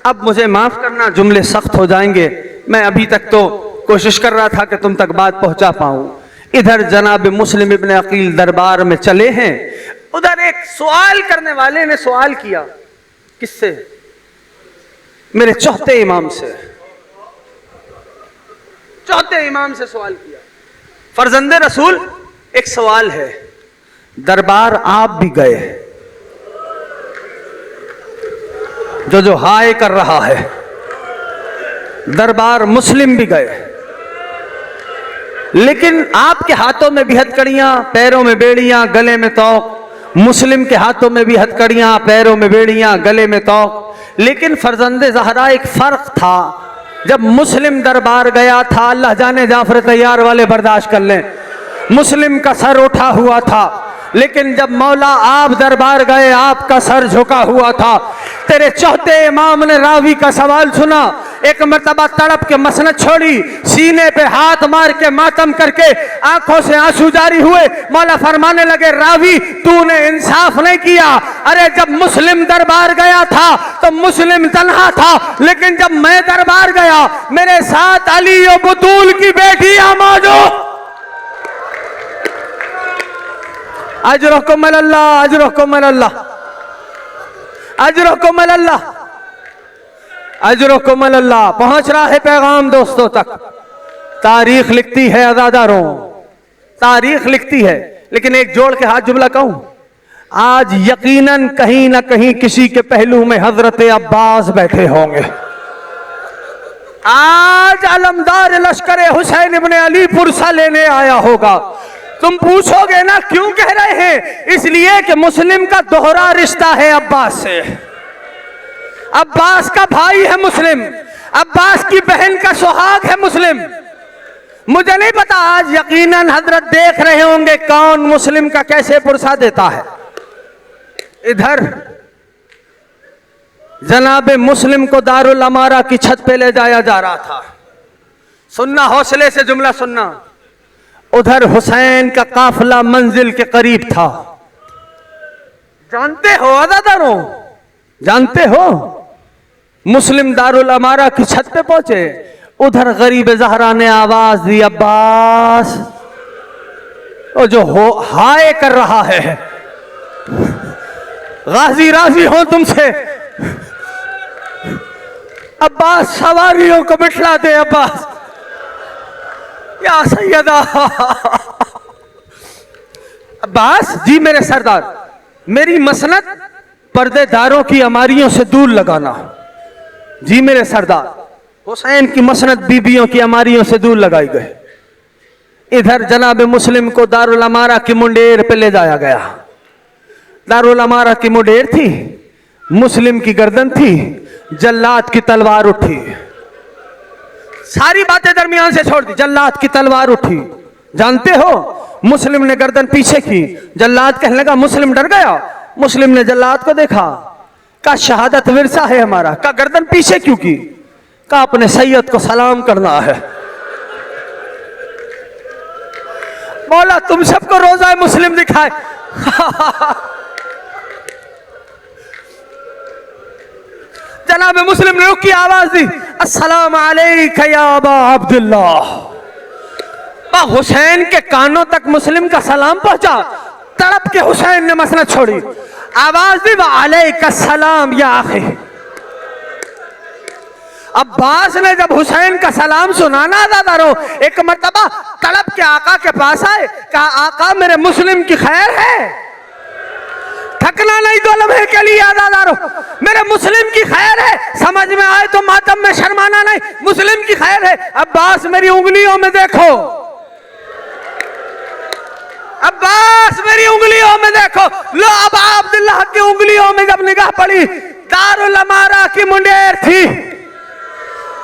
अब मुझे माफ करना, जुमले सख्त हो जाएंगे। मैं अभी तक तो कोशिश कर रहा था कि तुम तक बात पहुंचा पाऊं। इधर जनाब मुस्लिम इब्न अकील दरबार में चले हैं, उधर एक सवाल करने वाले ने सवाल किया। किससे? मेरे चौथे इमाम से। चौथे इमाम से सवाल किया, फरजंदे रसूल एक सवाल है, दरबार आप भी गए, जो हाय कर रहा है, दरबार मुस्लिम भी गए, लेकिन आपके हाथों में भी हथकड़ियां, पैरों में बेड़ियां, गले में तोक। मुस्लिम के हाथों में भी हथकड़ियां, पैरों में बेड़ियां, गले में तोक। लेकिन फरजंदे ज़हरा एक फर्क था। जब मुस्लिम दरबार गया था, अल्लाह जाने जाफर तैयार वाले बर्दाश्त कर लें, मुस्लिम का सर उठा हुआ था। लेकिन जब मौला आप दरबार गए, आपका सर झुका हुआ था। तेरे चौथे इमाम ने रावी का सवाल सुना, एक मर्तबा तड़प के मसनद छोड़ी, सीने पे हाथ मार के मातम करके आंखों से आंसू जारी हुए। मौला फरमाने लगे, रावी तूने इंसाफ नहीं किया। अरे जब मुस्लिम दरबार गया था तो मुस्लिम तन्हा था, लेकिन जब मैं दरबार गया, मेरे साथ अली और बतूल की बेटियां मौजूद। अजरकुम अल्लाह, अजरकुम अल्लाह, अजरकुम अल्लाह, अजरकुम अल्लाह। पहुंच रहा है पैगाम दोस्तों तक। तारीख लिखती है अज़ादारों, तारीख लिखती है। लेकिन एक जोड़ के हाथ जुमला कहूं, आज यकीनन कहीं ना कहीं किसी के पहलू में हजरत अब्बास बैठे होंगे। आज अलमदार लश्कर हुसैन इब्ने अली पुरसा लेने आया होगा। तुम पूछोगे ना क्यों कह रहे हैं? इसलिए कि मुस्लिम का दोहरा रिश्ता है अब्बास से। अब्बास का भाई है मुस्लिम, अब्बास की बहन का सुहाग है मुस्लिम। मुझे नहीं पता, आज यकीनन हजरत देख रहे होंगे कौन मुस्लिम का कैसे पुरसा देता है। इधर जनाब मुस्लिम को दारुल अमारा की छत पे ले जाया जा रहा था। सुनना, हौसले से जुमला सुनना। उधर हुसैन का काफिला मंजिल के करीब था। जानते हो अज़ादारों, जानते हो, मुस्लिम दारुल अमारा की छत पे पहुंचे। उधर गरीब ज़हरा ने आवाज दी, अब्बास। और जो हो हाय कर रहा है, गाजी राजी हो तुमसे, अब्बास सवारियों को बिठला दे। अब्बास या सैयदा। अब्बास जी मेरे सरदार, मेरी मसनद पर्देदारों की अमारियों से दूर लगाना। जी मेरे सरदार, हुसैन की मसनद बीबियों की अमारियों से दूर लगाई गई। इधर जनाब मुस्लिम को दारुल अमारा की मुंडेर पे ले जाया गया। दारुल अमारा की मुंडेर थी, मुस्लिम की गर्दन थी, जल्लाद की तलवार उठी। सारी बातें दरमियान से छोड़ दी, जल्लाद की तलवार उठी। जानते हो, मुस्लिम ने गर्दन पीछे की, जल्लाद कहने लगा, मुस्लिम डर गया। मुस्लिम ने जल्लाद को देखा, का शहादत विरसा है हमारा, का गर्दन पीछे क्यों की, का अपने सैयद को सलाम करना है। मौला तुम सबको रोजा मुस्लिम दिखाए। जनाब मुस्लिम ने रुकी आवाज दी, अस्सलाम अलैका या अबा अब्दुल्लाह। हुसैन के कानों तक मुस्लिम का सलाम पहुंचा। तड़प के हुसैन ने मसनद छोड़ी, आवाज दी, व अलैका सलाम या आखी। अब्बास ने जब हुसैन का सलाम सुना ना दादारो, एक मर्तबा तड़प के आका के पास आए, कहा आका मेरे मुस्लिम की खैर है, थकना नहीं 2 लम्हे के लिए दादारो, मेरे मुस्लिम की खैर है, समझ में आए तो मातम में शर्माना नहीं, मुस्लिम की खैर है। अब्बास मेरी उंगलियों में देखो, अब्बास मेरी उंगलियों में देखो। लो अब अब्दुल्लाह की उंगलियों में जब निगाह पड़ी, दारुल अमारा की मुंडेर थी,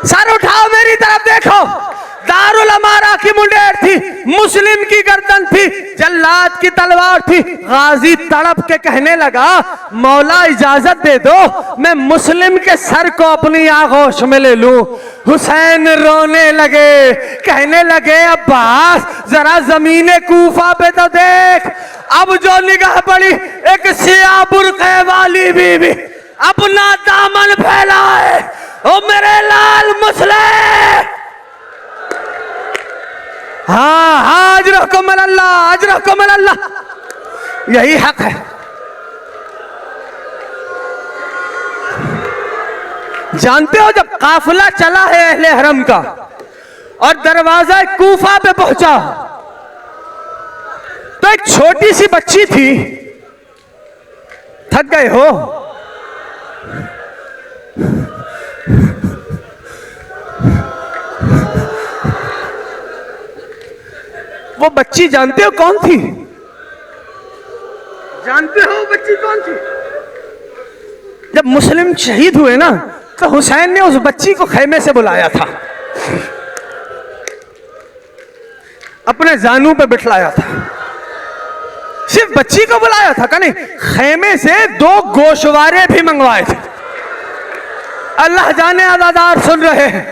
सर उठाओ मेरी तरफ देखो, दारुल अमारा की मुंडेर थी, मुस्लिम की गर्दन थी, जल्लाद की तलवार थी। गाजी तड़प के कहने लगा मौला इजाजत दे दो मैं मुस्लिम के सर को अपनी आगोश में ले लूं। हुसैन रोने लगे, कहने लगे अब्बास जरा जमीने कूफा पे तो देख। अब जो निगाह पड़ी, एक सिया बुरक़े वाली बीवी अपना दामन फैलाए, ओ मेरे लाल मुस्लिम। हाँ अजरकुम अल्लाह, अजरकुम अल्लाह, यही हक है। जानते हो जब काफिला चला है अहले हरम का और दरवाजा कूफा पे पहुंचा, तो एक छोटी सी बच्ची थी। थक गए हो? वो बच्ची जानते हो कौन थी? जानते हो बच्ची कौन थी? जब मुस्लिम शहीद हुए ना, तो हुसैन ने उस बच्ची को खेमे से बुलाया था, अपने जानू पे बिठलाया था। सिर्फ बच्ची को बुलाया था, नहीं, खेमे से 2 गोशवारे भी मंगवाए थे। अल्लाह जाने अज़ादार सुन रहे हैं।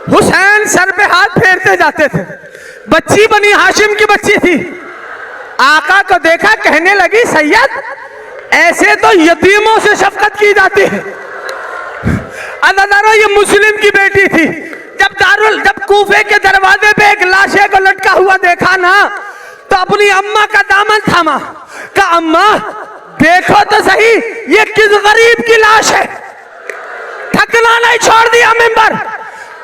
हुसैन सर पे हाथ फेरते जाते थे। बच्ची बनी हाशिम की बच्ची थी। आका को देखा, कहने लगी सैयद ऐसे तो यतीमों से शफकत की जाती है। अज़ादारो ये मुस्लिम की बेटी थी। जब कूफे के दरवाजे पे एक लाशे को लटका हुआ देखा ना, तो अपनी अम्मा का दामन थामा, कहा अम्मा देखो तो सही ये किस गरीब की लाश है। थकना नहीं छोड़ दिया मिंबर।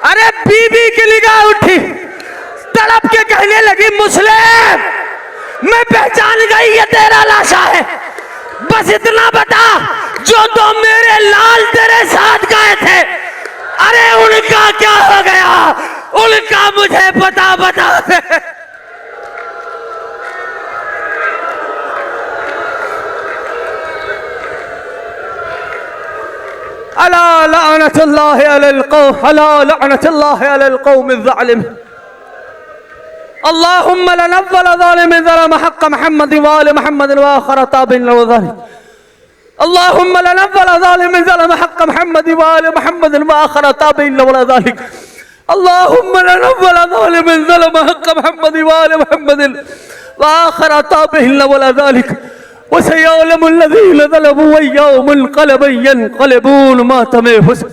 अरे बीबी की निगाह उठी, तड़प के कहने लगी मुस्लिम मैं पहचान गई ये तेरा लाशा है, बस इतना बता जो 2 मेरे लाल तेरे साथ गए थे, अरे उनका क्या हो गया, उनका मुझे पता बता। अला लअनतुल्लाहि अलल कौम, अला लअनतुल्लाहि अलल कौम अज़्ज़ालिम। अल्लाहुम्मा लनव्वल ज़ालिमिन ज़लम हक़्क़ मुहम्मद व आलि मुहम्मद व आखिर ताबिन व ज़ालिम। अल्लाहुम्मा लनव्वल ज़ालिमिन ज़लम हक़्क़ मुहम्मद व आलि मुहम्मद व आखिर ताबिन व ज़ालिक। अल्लाहुम्मा लनव्वल ज़ालिमिन ज़लम हक़्क़ मुहम्मद व आलि मुहम्मद व आखिर ताबिन व ज़ालिक। वसयअलमुल्लज़ीना ज़लमू अय्युमुल क़लबैन यन्क़लिबून मातमे हुस्न।